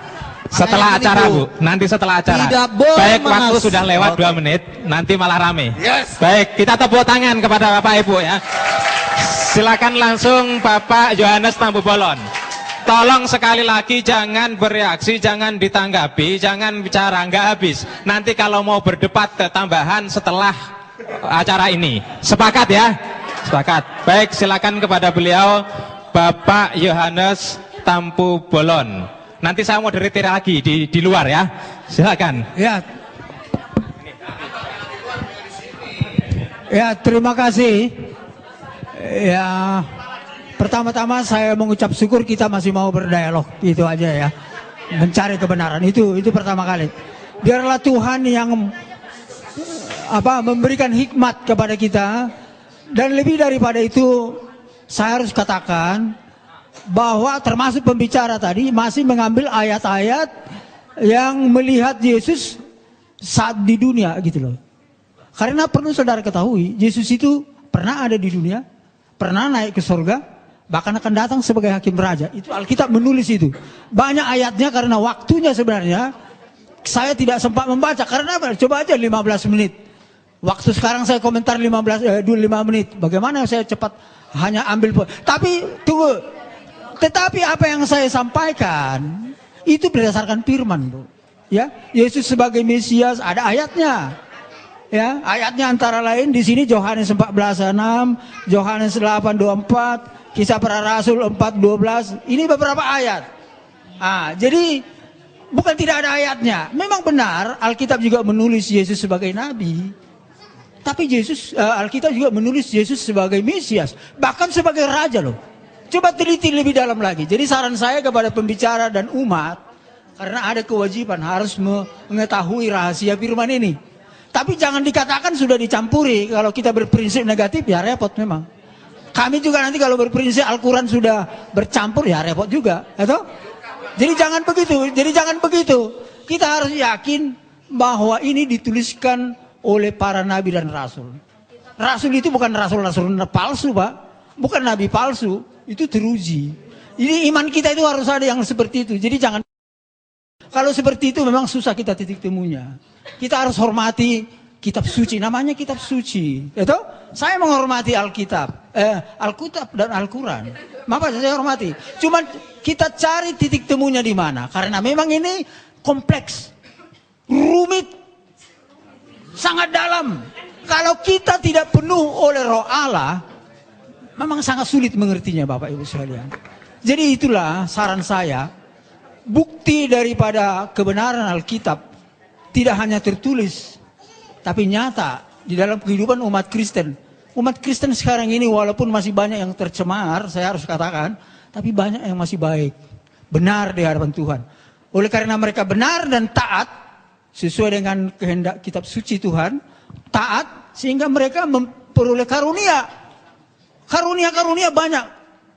Setelah Makanya acara, ini, Bu. Bu. Nanti setelah acara. Tidak boleh Baik, waktu menafsir. sudah lewat Oke. 2 menit. Nanti malah rame. Yes. Baik, kita tepuk tangan kepada Bapak Ibu ya. Silakan langsung Bapak Yohanes Tampu Bolon. Tolong sekali lagi jangan bereaksi, jangan ditanggapi, jangan bicara nggak habis. Nanti kalau mau berdebat tambahan setelah acara ini. Sepakat ya? Sepakat. Baik, silakan kepada beliau Bapak Yohanes Tampu Bolon. Nanti saya mau moderator lagi di luar ya. Silakan. Ya, terima kasih. Ya, pertama-tama saya mengucap syukur kita masih mau berdialog, itu aja ya. Mencari kebenaran itu pertama kali. Biarlah Tuhan yang memberikan hikmat kepada kita, dan lebih daripada itu saya harus katakan bahwa termasuk pembicara tadi masih mengambil ayat-ayat yang melihat Yesus saat di dunia gitu loh. Karena perlu saudara ketahui, Yesus itu pernah ada di dunia, pernah naik ke surga, bahkan akan datang sebagai hakim raja. Itu Alkitab menulis itu. Banyak ayatnya, karena waktunya sebenarnya saya tidak sempat membaca. Karena coba aja 15 menit. Waktu sekarang saya komentar 5 menit. Bagaimana saya cepat hanya ambil. Tapi tunggu. Tetapi apa yang saya sampaikan Itu berdasarkan firman, Bu. Ya, Yesus sebagai Mesias ada ayatnya. Ya, ayatnya antara lain di sini Yohanes 14:6, Yohanes 8:24, Kisah Para Rasul 4:12. Ini beberapa ayat. Jadi bukan tidak ada ayatnya. Memang benar Alkitab juga menulis Yesus sebagai nabi. Tapi Alkitab juga menulis Yesus sebagai Mesias, bahkan sebagai raja loh. Coba teliti lebih dalam lagi. Jadi saran saya kepada pembicara dan umat, karena ada kewajiban harus mengetahui rahasia firman ini. Tapi jangan dikatakan sudah dicampuri. Kalau kita berprinsip negatif ya repot memang. Kami juga nanti kalau berprinsip Al-Quran sudah bercampur ya repot juga. Atau? Jadi jangan begitu. Kita harus yakin bahwa ini dituliskan oleh para nabi dan rasul. Rasul itu bukan rasul-rasul palsu, Pak. Bukan nabi palsu. Itu teruji. Jadi iman kita itu harus ada yang seperti itu. Jadi jangan. Kalau seperti itu memang susah kita titik temunya. Kita harus hormati kitab suci, namanya kitab suci. Itu saya menghormati Alkitab, Alkitab dan Al-Quran. Maka saya hormati. Cuma kita cari titik temunya di mana. Karena memang ini kompleks, rumit, sangat dalam. Kalau kita tidak penuh oleh Roh Allah, memang sangat sulit mengertinya, Bapak Ibu sekalian. Jadi itulah saran saya. Bukti daripada kebenaran Alkitab tidak hanya tertulis, tapi nyata di dalam kehidupan umat Kristen. Umat Kristen sekarang ini walaupun masih banyak yang tercemar, saya harus katakan, tapi banyak yang masih baik, benar di hadapan Tuhan. Oleh karena mereka benar dan taat, sesuai dengan kehendak kitab suci Tuhan, taat, sehingga mereka memperoleh karunia. Karunia-karunia banyak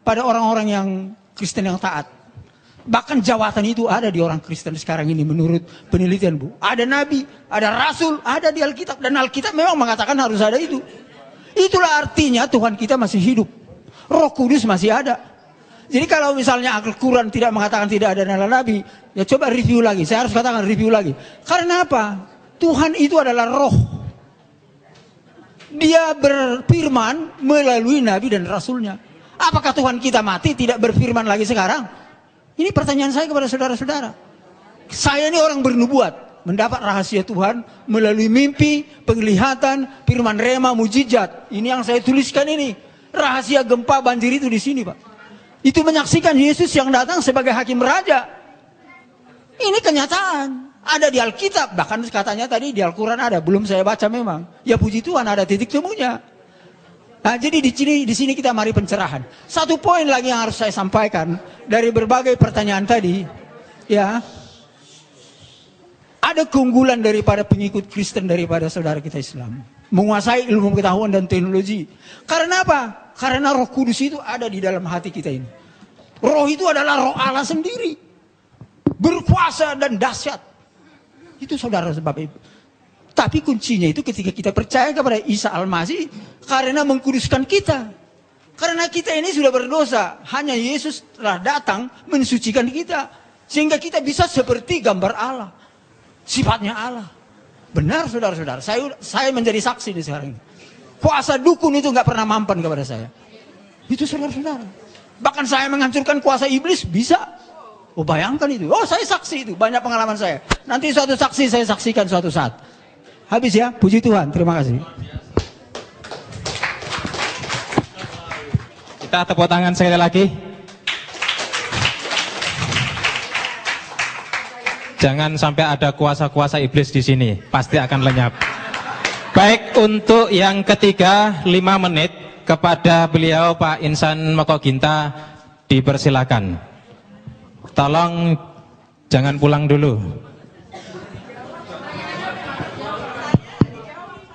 pada orang-orang yang Kristen yang taat. Bahkan jawatan itu ada di orang Kristen sekarang ini menurut penelitian, Bu. Ada nabi, ada rasul, ada di Alkitab. Dan Alkitab memang mengatakan harus ada itu. Itulah artinya Tuhan kita masih hidup. Roh Kudus masih ada. Jadi kalau misalnya Al-Quran tidak mengatakan tidak ada nabi, ya coba review lagi. Saya harus katakan review lagi. Karena apa? Tuhan itu adalah roh. Dia berfirman melalui nabi dan rasulnya. Apakah Tuhan kita mati tidak berfirman lagi sekarang? Ini pertanyaan saya kepada saudara-saudara. Saya ini orang bernubuat, mendapat rahasia Tuhan melalui mimpi, penglihatan, firman rema, mujizat. Ini yang saya tuliskan ini. Rahasia gempa banjir itu di sini, Pak. Itu menyaksikan Yesus yang datang sebagai hakim raja. Ini kenyataan. Ada di Alkitab, bahkan katanya tadi di Al-Quran ada, belum saya baca memang. Ya puji Tuhan ada titik temunya. Nah, jadi di sini kita mari pencerahan. Satu poin lagi yang harus saya sampaikan dari berbagai pertanyaan tadi, ya. Ada keunggulan daripada pengikut Kristen daripada saudara kita Islam, menguasai ilmu pengetahuan dan teknologi. Karena apa? Karena Roh Kudus itu ada di dalam hati kita ini. Roh itu adalah Roh Allah sendiri, berkuasa dan dahsyat. Itu saudara sebab itu. Tapi kuncinya itu ketika kita percaya kepada Isa Al-Masih, karena mengkuduskan kita. Karena kita ini sudah berdosa, hanya Yesus telah datang mensucikan kita. Sehingga kita bisa seperti gambar Allah. Sifatnya Allah. Benar saudara-saudara, saya menjadi saksi di sekarang ini. Kuasa dukun itu nggak pernah mampan kepada saya. Itu saudara-saudara. Bahkan saya menghancurkan kuasa iblis, bisa. Oh bayangkan itu, oh saya saksi itu, banyak pengalaman saya. Nanti suatu saksi saya saksikan suatu saat. Habis ya, puji Tuhan, terima kasih. Kita tepuk tangan sekali lagi. Jangan sampai ada kuasa-kuasa iblis di sini, pasti akan lenyap. Baik, untuk yang ketiga 5 menit kepada beliau Pak Insan Mekoginta dipersilakan. Tolong jangan pulang dulu.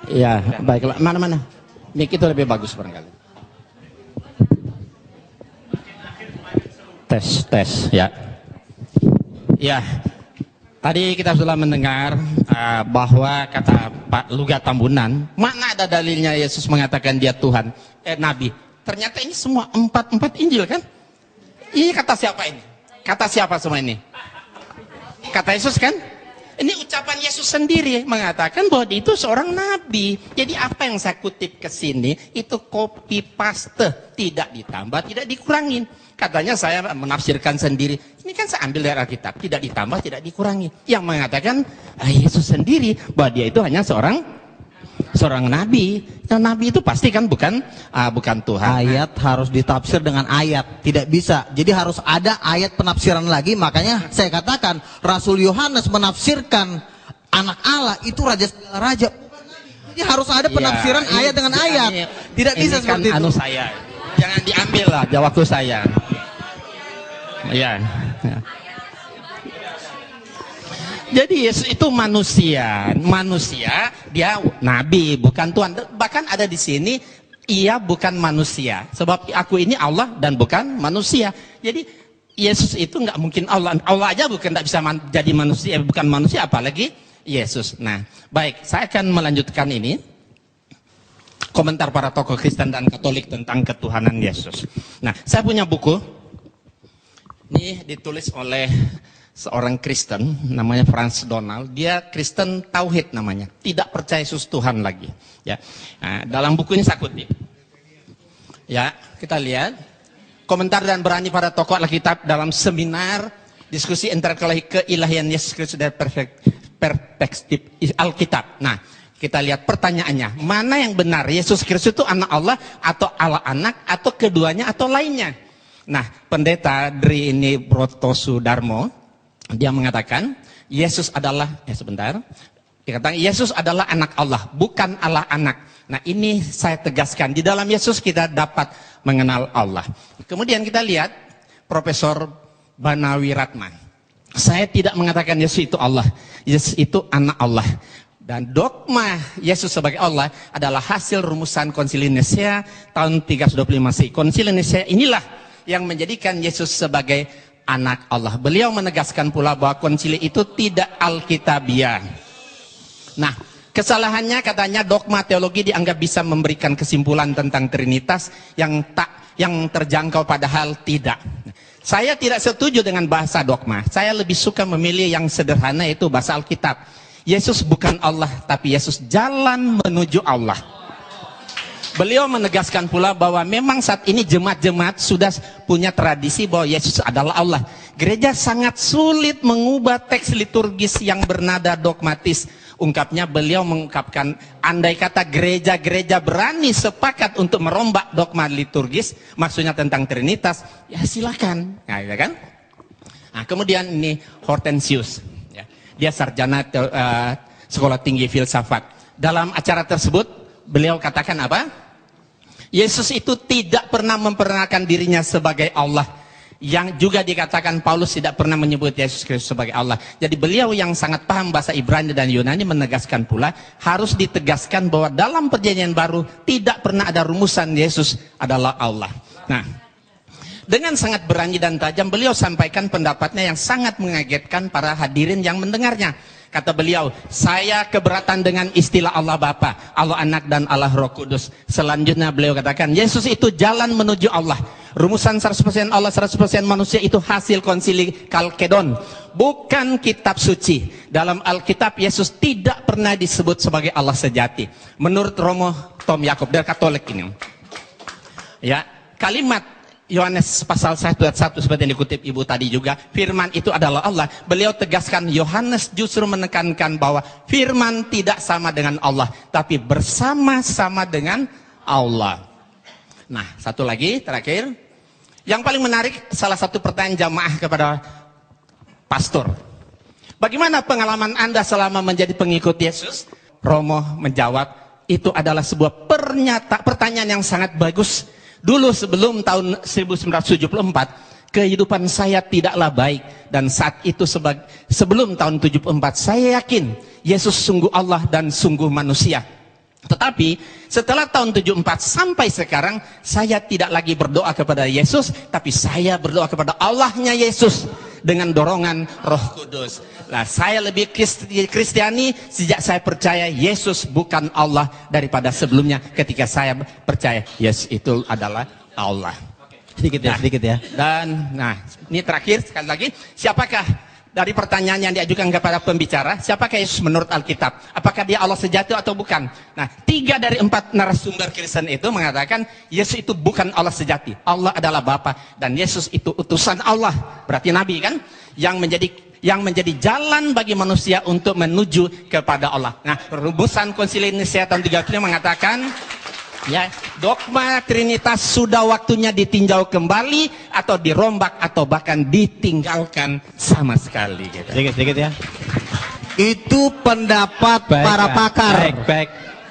Ya, baiklah. Mana-mana? Mic itu lebih bagus barangkali. Tes, ya. Ya, tadi kita sudah mendengar bahwa kata Pak Luga Tambunan, mana ada dalilnya Yesus mengatakan dia Tuhan, Nabi. Ternyata ini semua empat Injil kan? Ini kata siapa ini? Kata siapa semua ini? Kata Yesus kan? Ini ucapan Yesus sendiri mengatakan bahwa dia itu seorang nabi. Jadi apa yang saya kutip ke sini itu copy paste, tidak ditambah, tidak dikurangin. Katanya saya menafsirkan sendiri. Ini kan saya ambil dari Alkitab, tidak ditambah, tidak dikurangi. Yang mengatakan Yesus sendiri bahwa dia itu hanya seorang nabi. Nah, nabi itu pasti kan bukan Tuhan. Ayat harus ditafsir dengan ayat, tidak bisa. Jadi harus ada ayat penafsiran lagi. Makanya saya katakan Rasul Yohanes menafsirkan anak Allah itu raja segala raja. Jadi harus ada penafsiran ayat dengan ayat. Tidak bisa kan seperti itu. Saya. Jangan diambil lah waktu saya. Ya. Jadi Yesus itu manusia dia nabi bukan Tuhan. Bahkan ada di sini ia bukan manusia. Sebab aku ini Allah dan bukan manusia. Jadi Yesus itu nggak mungkin Allah. Allah aja nggak bisa jadi manusia, bukan manusia apalagi Yesus. Nah, baik, saya akan melanjutkan ini. Komentar para tokoh Kristen dan Katolik tentang ketuhanan Yesus. Nah, saya punya buku. Ini ditulis oleh seorang Kristen, namanya Franz Donald. Dia Kristen Tauhid namanya. Tidak percaya Yesus Tuhan lagi. Ya. Nah, dalam buku ini saya kutip. Ya, kita lihat. Komentar dan berani para tokoh Alkitab dalam seminar diskusi intelektual keilahian Yesus Kristus dari perspektif Alkitab. Nah, kita lihat pertanyaannya, mana yang benar? Yesus Kristus itu anak Allah atau Allah anak atau keduanya atau lainnya? Nah, pendeta Dri ini Brotosudarmo, dia mengatakan Yesus adalah Yesus adalah anak Allah, bukan Allah anak. Nah, ini saya tegaskan, di dalam Yesus kita dapat mengenal Allah. Kemudian kita lihat Profesor Banawi Ratma. Saya tidak mengatakan Yesus itu Allah. Yesus itu anak Allah. Dan dogma Yesus sebagai Allah adalah hasil rumusan Konsili Nisea tahun 325 Masehi. Konsili Nisea inilah yang menjadikan Yesus sebagai anak Allah. Beliau menegaskan pula bahwa konsili itu tidak alkitabiah. Nah, kesalahannya katanya dogma teologi dianggap bisa memberikan kesimpulan tentang Trinitas yang terjangkau, padahal tidak. Saya tidak setuju dengan bahasa dogma. Saya lebih suka memilih yang sederhana, yaitu bahasa Alkitab. Yesus bukan Allah, tapi Yesus jalan menuju Allah. Beliau menegaskan pula bahwa memang saat ini jemaat-jemaat sudah punya tradisi bahwa Yesus adalah Allah. Gereja sangat sulit mengubah teks liturgis yang bernada dogmatis. Ungkapnya, beliau mengungkapkan, andai kata gereja-gereja berani sepakat untuk merombak dogma liturgis, maksudnya tentang Trinitas, ya silakan. Nah, ya kan? Nah, kemudian ini Hortensius. Dia sarjana sekolah tinggi filsafat. Dalam acara tersebut, beliau katakan apa? Yesus itu tidak pernah memperkenalkan dirinya sebagai Allah. Yang juga dikatakan Paulus tidak pernah menyebut Yesus Kristus sebagai Allah. Jadi beliau yang sangat paham bahasa Ibrani dan Yunani menegaskan pula, harus ditegaskan bahwa dalam perjanjian baru tidak pernah ada rumusan Yesus adalah Allah. Nah, dengan sangat berani dan tajam beliau sampaikan pendapatnya yang sangat mengagetkan para hadirin yang mendengarnya. Kata beliau, saya keberatan dengan istilah Allah Bapa, Allah Anak dan Allah Roh Kudus. Selanjutnya beliau katakan, Yesus itu jalan menuju Allah. Rumusan 100% Allah, 100% manusia itu hasil konsili Kalkedon, bukan kitab suci. Dalam Alkitab Yesus tidak pernah disebut sebagai Allah sejati. Menurut Romo Tom Yakob dari Katolik ini. Ya, kalimat Yohanes pasal 1 ayat 1 seperti yang dikutip Ibu tadi juga, firman itu adalah Allah. Beliau tegaskan, Yohanes justru menekankan bahwa firman tidak sama dengan Allah, tapi bersama-sama dengan Allah. Nah, satu lagi terakhir, yang paling menarik, salah satu pertanyaan jamaah kepada pastor. Bagaimana pengalaman Anda selama menjadi pengikut Yesus? Romo menjawab, itu adalah sebuah pertanyaan yang sangat bagus. Dulu sebelum tahun 1974, kehidupan saya tidaklah baik. Dan saat itu sebelum tahun 74, saya yakin Yesus sungguh Allah dan sungguh manusia. Tetapi setelah tahun 74 sampai sekarang, saya tidak lagi berdoa kepada Yesus, tapi saya berdoa kepada Allahnya Yesus dengan dorongan Roh Kudus. Nah, saya lebih Kristiani sejak saya percaya Yesus bukan Allah daripada sebelumnya ketika saya percaya Yesus itu adalah Allah. Sedikit ya. Dan nah, ini terakhir sekali lagi, siapakah dari pertanyaan yang diajukan kepada pembicara, siapakah Yesus menurut Alkitab? Apakah dia Allah sejati atau bukan? Nah, 3 dari 4 narasumber Kristen itu mengatakan Yesus itu bukan Allah sejati. Allah adalah Bapa dan Yesus itu utusan Allah. Berarti nabi kan? Yang menjadi jalan bagi manusia untuk menuju kepada Allah. Nah, rumusan Konsili Nicea tahun 35 mengatakan, ya, dogma Trinitas sudah waktunya ditinjau kembali atau dirombak atau bahkan ditinggalkan sama sekali. Gitu. Sedikit ya. Itu pendapat para pakar. Baik.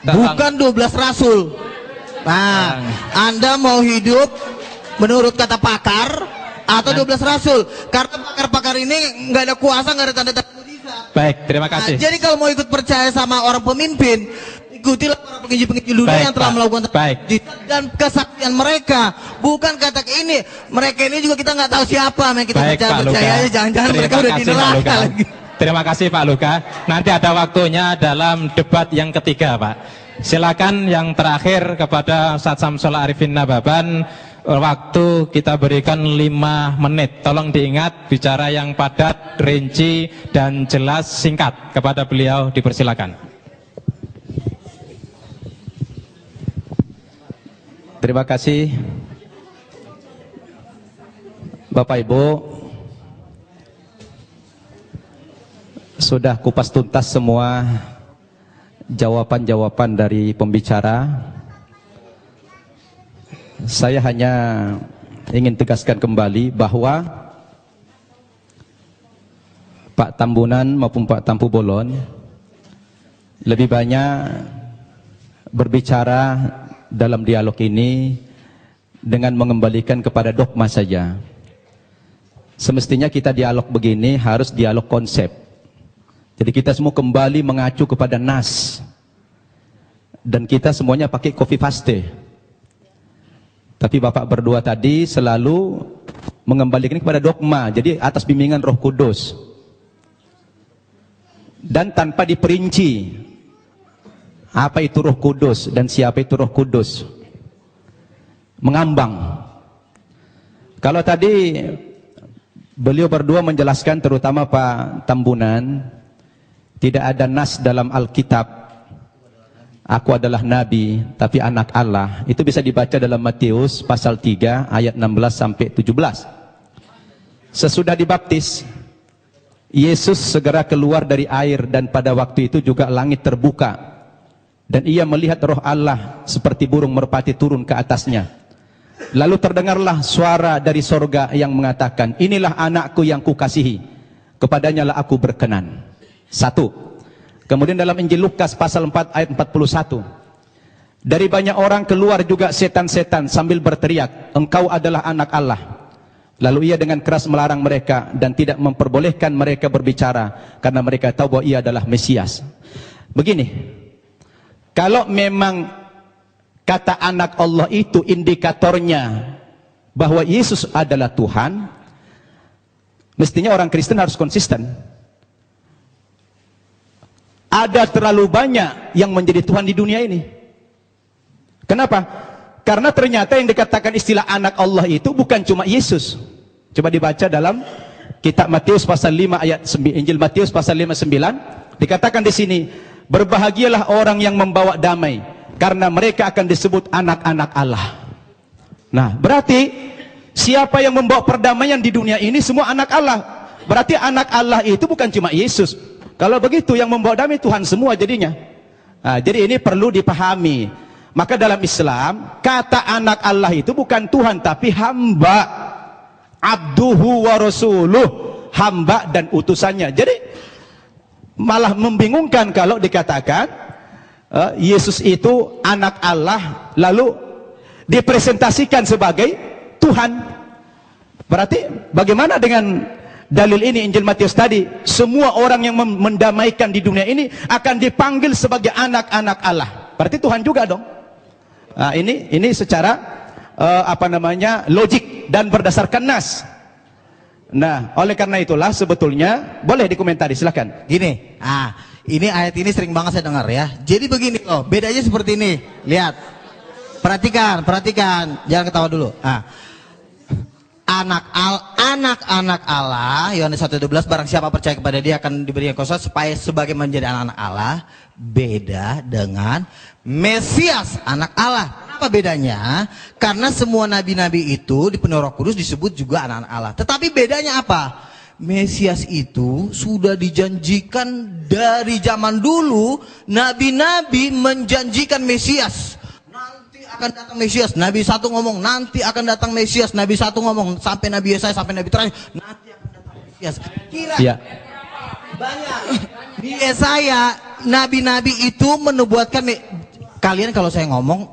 Bukan 12 rasul. Nah, Anda mau hidup menurut kata pakar atau 12 rasul? Karena pakar-pakar ini nggak ada kuasa, nggak ada tanda-tanda mujizat. Baik, terima kasih. Nah, jadi kalau mau ikut percaya sama orang pemimpin, ikutilah para penginjil-penginjil dunia yang telah melakukan dan kesaksian mereka. Bukan kata ini, mereka ini juga kita nggak tahu siapa, yang kita percaya aja, jangan-jangan mereka udah di neraka lagi. Terima kasih Pak Luka. Nanti ada waktunya dalam debat yang ketiga, Pak. Silakan yang terakhir kepada Ustaz Samsul Arifin Nababan. Waktu kita berikan 5 menit. Tolong diingat, bicara yang padat, rinci, dan jelas, singkat. Kepada beliau dipersilakan. Terima kasih Bapak Ibu. Sudah kupas tuntas semua jawaban-jawaban dari pembicara. Saya hanya ingin tegaskan kembali bahwa Pak Tambunan maupun Pak Tampu Bolon lebih banyak berbicara dalam dialog ini dengan mengembalikan kepada dogma saja. Semestinya kita dialog begini harus dialog konsep. Jadi kita semua kembali mengacu kepada nas. Dan kita semuanya pakai copy paste. Tapi Bapak berdua tadi selalu mengembalikan kepada dogma. Jadi atas bimbingan Roh Kudus. Dan tanpa diperinci apa itu Roh Kudus dan siapa itu Roh Kudus. Mengambang. Kalau tadi beliau berdua menjelaskan, terutama Pak Tambunan, tidak ada nas dalam Alkitab aku adalah nabi tapi anak Allah. Itu bisa dibaca dalam Matius pasal 3 ayat 16 sampai 17. Sesudah dibaptis, Yesus segera keluar dari air dan pada waktu itu juga langit terbuka dan ia melihat roh Allah seperti burung merpati turun ke atasnya. Lalu terdengarlah suara dari sorga yang mengatakan, inilah anakku yang kukasihi, kepadanya lah aku berkenan. 1. Kemudian dalam Injil Lukas pasal 4 ayat 41, dari banyak orang keluar juga setan-setan sambil berteriak, engkau adalah anak Allah. Lalu ia dengan keras melarang mereka dan tidak memperbolehkan mereka berbicara karena mereka tahu bahwa ia adalah Mesias. Begini, kalau memang kata anak Allah itu indikatornya bahwa Yesus adalah Tuhan, mestinya orang Kristen harus konsisten. Ada terlalu banyak yang menjadi Tuhan di dunia ini. Kenapa? Karena ternyata yang dikatakan istilah anak Allah itu bukan cuma Yesus. Coba dibaca dalam kitab Matius pasal 5 ayat 9, Injil Matius pasal 5:9, dikatakan di sini, berbahagialah orang yang membawa damai, karena mereka akan disebut anak-anak Allah. Nah, berarti siapa yang membawa perdamaian di dunia ini semua anak Allah. Berarti anak Allah itu bukan cuma Yesus. Kalau begitu yang membawa damai Tuhan semua jadinya. Nah, jadi ini perlu dipahami. Maka dalam Islam, kata anak Allah itu bukan Tuhan tapi hamba. Abduhu wa rasuluh, hamba dan utusannya. Jadi malah membingungkan kalau dikatakan Yesus itu anak Allah lalu dipresentasikan sebagai Tuhan. Berarti bagaimana dengan dalil ini Injil Matius tadi? Semua orang yang mendamaikan di dunia ini akan dipanggil sebagai anak-anak Allah. Berarti Tuhan juga dong. Nah, ini secara logik dan berdasarkan nas. Nah, oleh karena itulah sebetulnya boleh dikomentari, silakan. Gini, ini ayat ini sering banget saya dengar ya. Jadi begini loh, bedanya seperti ini. Lihat, perhatikan, jangan ketawa dulu. anak-anak Allah, Yohanes 1:12, barang siapa percaya kepada dia akan diberikan kuasa supaya sebagai menjadi anak-anak Allah. Beda dengan Mesias, anak Allah. Apa bedanya? Karena semua nabi-nabi itu dipenuhi Roh Kudus disebut juga anak-anak Allah. Tetapi bedanya apa? Mesias itu sudah dijanjikan dari zaman dulu. Nabi-nabi menjanjikan Mesias. Akan datang Mesias. Nabi satu ngomong nanti akan datang Mesias. Nabi satu ngomong sampai Nabi Yesaya sampai Nabi terakhir nanti akan datang Mesias. Kira banyak di Yesaya nabi-nabi itu menubuatkan. Kalian kalau saya ngomong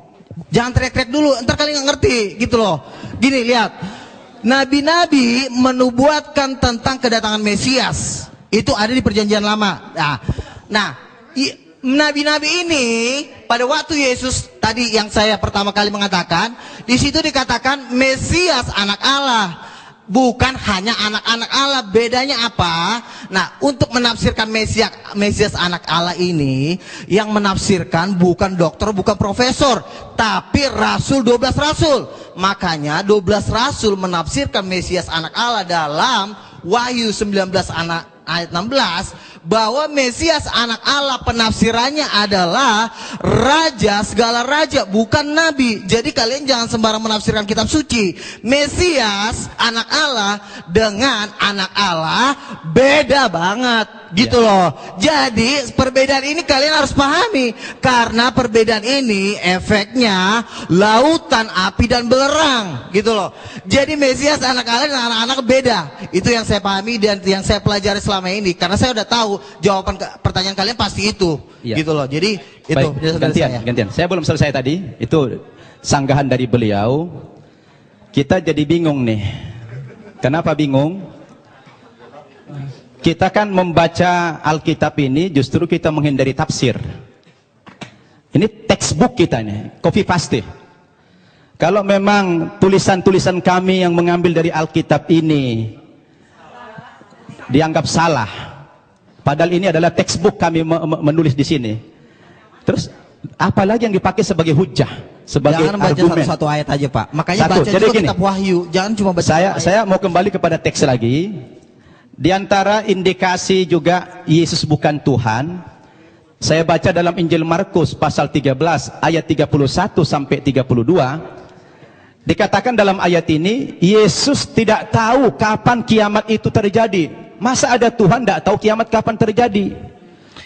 jangan teriak-teriak dulu, ntar kalian nggak ngerti gitu loh. Gini lihat, nabi-nabi menubuatkan tentang kedatangan Mesias itu ada di Perjanjian Lama. Nah nabi-nabi ini pada waktu Yesus tadi yang saya pertama kali mengatakan, di situ dikatakan Mesias anak Allah, bukan hanya anak-anak Allah. Bedanya apa? Nah, untuk menafsirkan Mesias anak Allah ini, yang menafsirkan bukan dokter, bukan profesor, tapi rasul, 12 rasul. Makanya 12 rasul menafsirkan Mesias anak Allah dalam Wahyu 19 ayat 16, bahwa Mesias anak Allah penafsirannya adalah raja, segala raja, bukan nabi. Jadi kalian jangan sembarang menafsirkan kitab suci. Mesias anak Allah dengan anak Allah beda banget gitu loh. Jadi perbedaan ini kalian harus pahami, karena perbedaan ini efeknya lautan api dan belerang gitu loh. Jadi Mesias anak Allah dan anak-anak beda. Itu yang saya pahami dan yang saya pelajari selama ini, karena saya udah tahu jawaban pertanyaan kalian pasti itu gitu loh. Jadi itu gantian. Saya belum selesai tadi. Itu sanggahan dari beliau. Kita jadi bingung nih. Kenapa bingung? Kita kan membaca Alkitab ini justru kita menghindari tafsir. Ini textbook kita nih, copy paste. Kalau memang tulisan-tulisan kami yang mengambil dari Alkitab ini dianggap salah, padahal ini adalah textbook kami menulis di sini. Terus apalagi yang dipakai sebagai hujah, sebagai jangan baca argumen. satu ayat aja Pak. Makanya Satu. baca Jadi juga gini, kitab Wahyu. Jangan cuma baca. Saya mau kembali kepada teks lagi. Di antara indikasi juga Yesus bukan Tuhan, saya baca dalam Injil Markus pasal 13 ayat 31 sampai 32. Dikatakan dalam ayat ini, Yesus tidak tahu kapan kiamat itu terjadi. Masa ada Tuhan tidak tahu kiamat kapan terjadi?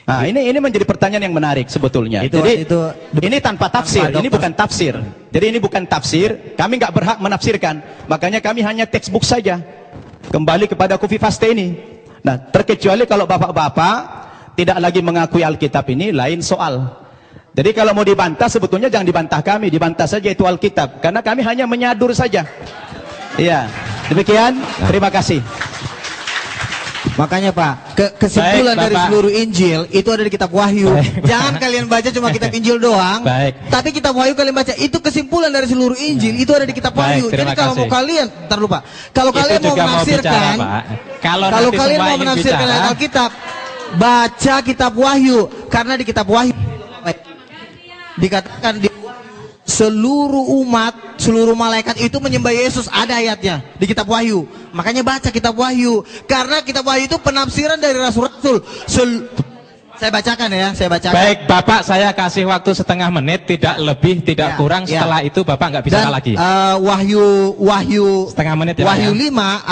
Nah, ini menjadi pertanyaan yang menarik sebetulnya. Jadi ini tanpa tafsir, ini bukan tafsir. Jadi ini bukan tafsir, kami nggak berhak menafsirkan. Makanya kami hanya textbook saja. Kembali kepada copy paste ini. Nah, terkecuali kalau bapak-bapak tidak lagi mengakui Alkitab ini, lain soal. Jadi kalau mau dibantah, sebetulnya jangan dibantah kami, dibantah saja itu Alkitab, karena kami hanya menyadur saja. Iya, demikian. Terima kasih. Makanya Pak, kesimpulan dari seluruh Injil itu ada di kitab Wahyu. Jangan kalian baca cuma kitab Injil doang. Tapi kitab Wahyu kalian baca, itu kesimpulan dari seluruh Injil itu ada di kitab Wahyu. Jadi kalau mau kalian, ntar lupa. Kalau kalian mau menafsirkan, kalau kalian mau menafsirkan ayat Alkitab, baca kitab Wahyu, karena di kitab Wahyu dikatakan di seluruh umat, seluruh malaikat itu menyembah Yesus, ada ayatnya di kitab Wahyu. Makanya baca kitab Wahyu, karena kitab Wahyu itu penafsiran dari rasul-rasul. Saya bacakan ya, saya bacakan. Baik, Bapak, saya kasih waktu setengah menit, tidak lebih, tidak kurang. Setelah itu Bapak nggak bicara lagi. Wahyu setengah menit ya, Wahyu 5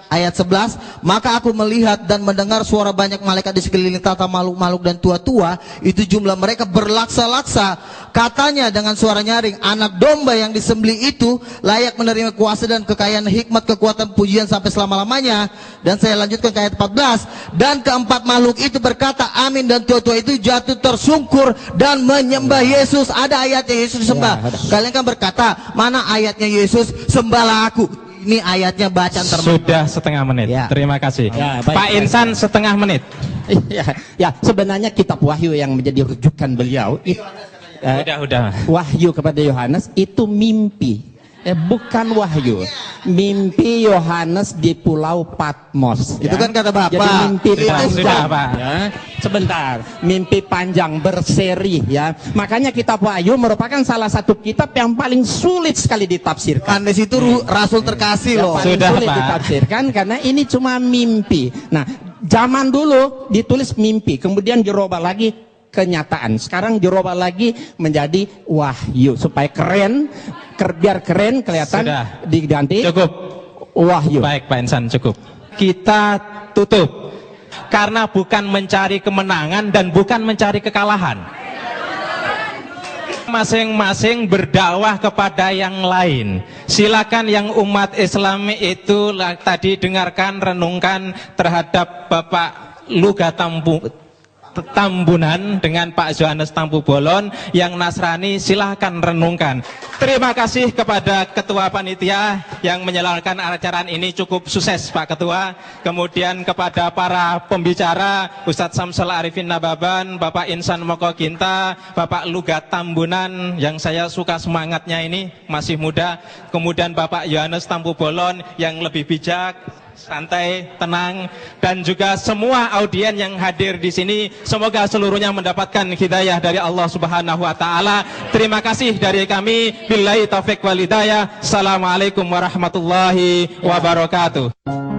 ayat 11, maka aku melihat dan mendengar suara banyak malaikat di sekeliling tata makhluk-makhluk dan tua-tua, itu jumlah mereka berlaksa-laksa. Katanya dengan suara nyaring, anak domba yang disembelih itu layak menerima kuasa dan kekayaan, hikmat, kekuatan, pujian sampai selama-lamanya. Dan saya lanjutkan ke ayat 14, dan keempat makhluk itu berkata amin, dan tua-tua itu jatuh tersungkur dan menyembah Yesus. Ada ayatnya Yesus disembah. Kalian kan berkata, mana ayatnya Yesus sembahlah aku? Ini ayatnya bacaan terbaik. Sudah setengah menit. Terima kasih. Pak Insan setengah menit. Ya, sebenarnya kitab Wahyu yang menjadi rujukan beliau itu, udah. Wahyu kepada Yohanes itu mimpi. Bukan wahyu. Mimpi Yohanes di Pulau Patmos. Itu kan kata Bapak. Jadi mimpi panjang. Sudah, Pak. Ya. Sebentar. Mimpi panjang berseri ya. Makanya kitab Wahyu merupakan salah satu kitab yang paling sulit sekali ditafsirkan. Anda situ rasul terkasih loh. Paling Sudah, sulit Pak. ditafsirkan karena ini cuma mimpi. Nah, zaman dulu ditulis mimpi, kemudian dirubah lagi kenyataan. Sekarang dirubah lagi menjadi wahyu supaya keren, biar keren kelihatan. Sudah. Diganti Cukup. wahyu. Baik Pak Insan, cukup. Kita tutup. Karena bukan mencari kemenangan dan bukan mencari kekalahan. Masing-masing berdakwah kepada yang lain. Silakan yang umat Islam itu tadi dengarkan, renungkan terhadap Bapak Luga Tambunan dengan Pak Johannes Tampu Bolon. Yang Nasrani silahkan renungkan. Terima kasih kepada Ketua Panitia yang menyelenggarakan acara ini, cukup sukses Pak Ketua. Kemudian kepada para pembicara Ustadz Samsul Arifin Nababan, Bapak Insan Moko Ginta, Bapak Luga Tambunan yang saya suka semangatnya ini, masih muda. Kemudian Bapak Johannes Tampu Bolon yang lebih bijak, santai, tenang, dan juga semua audien yang hadir di sini, semoga seluruhnya mendapatkan hidayah dari Allah Subhanahu wa taala. Terima kasih dari kami. Billahi taufik wal hidayah. Assalamualaikum warahmatullahi wabarakatuh.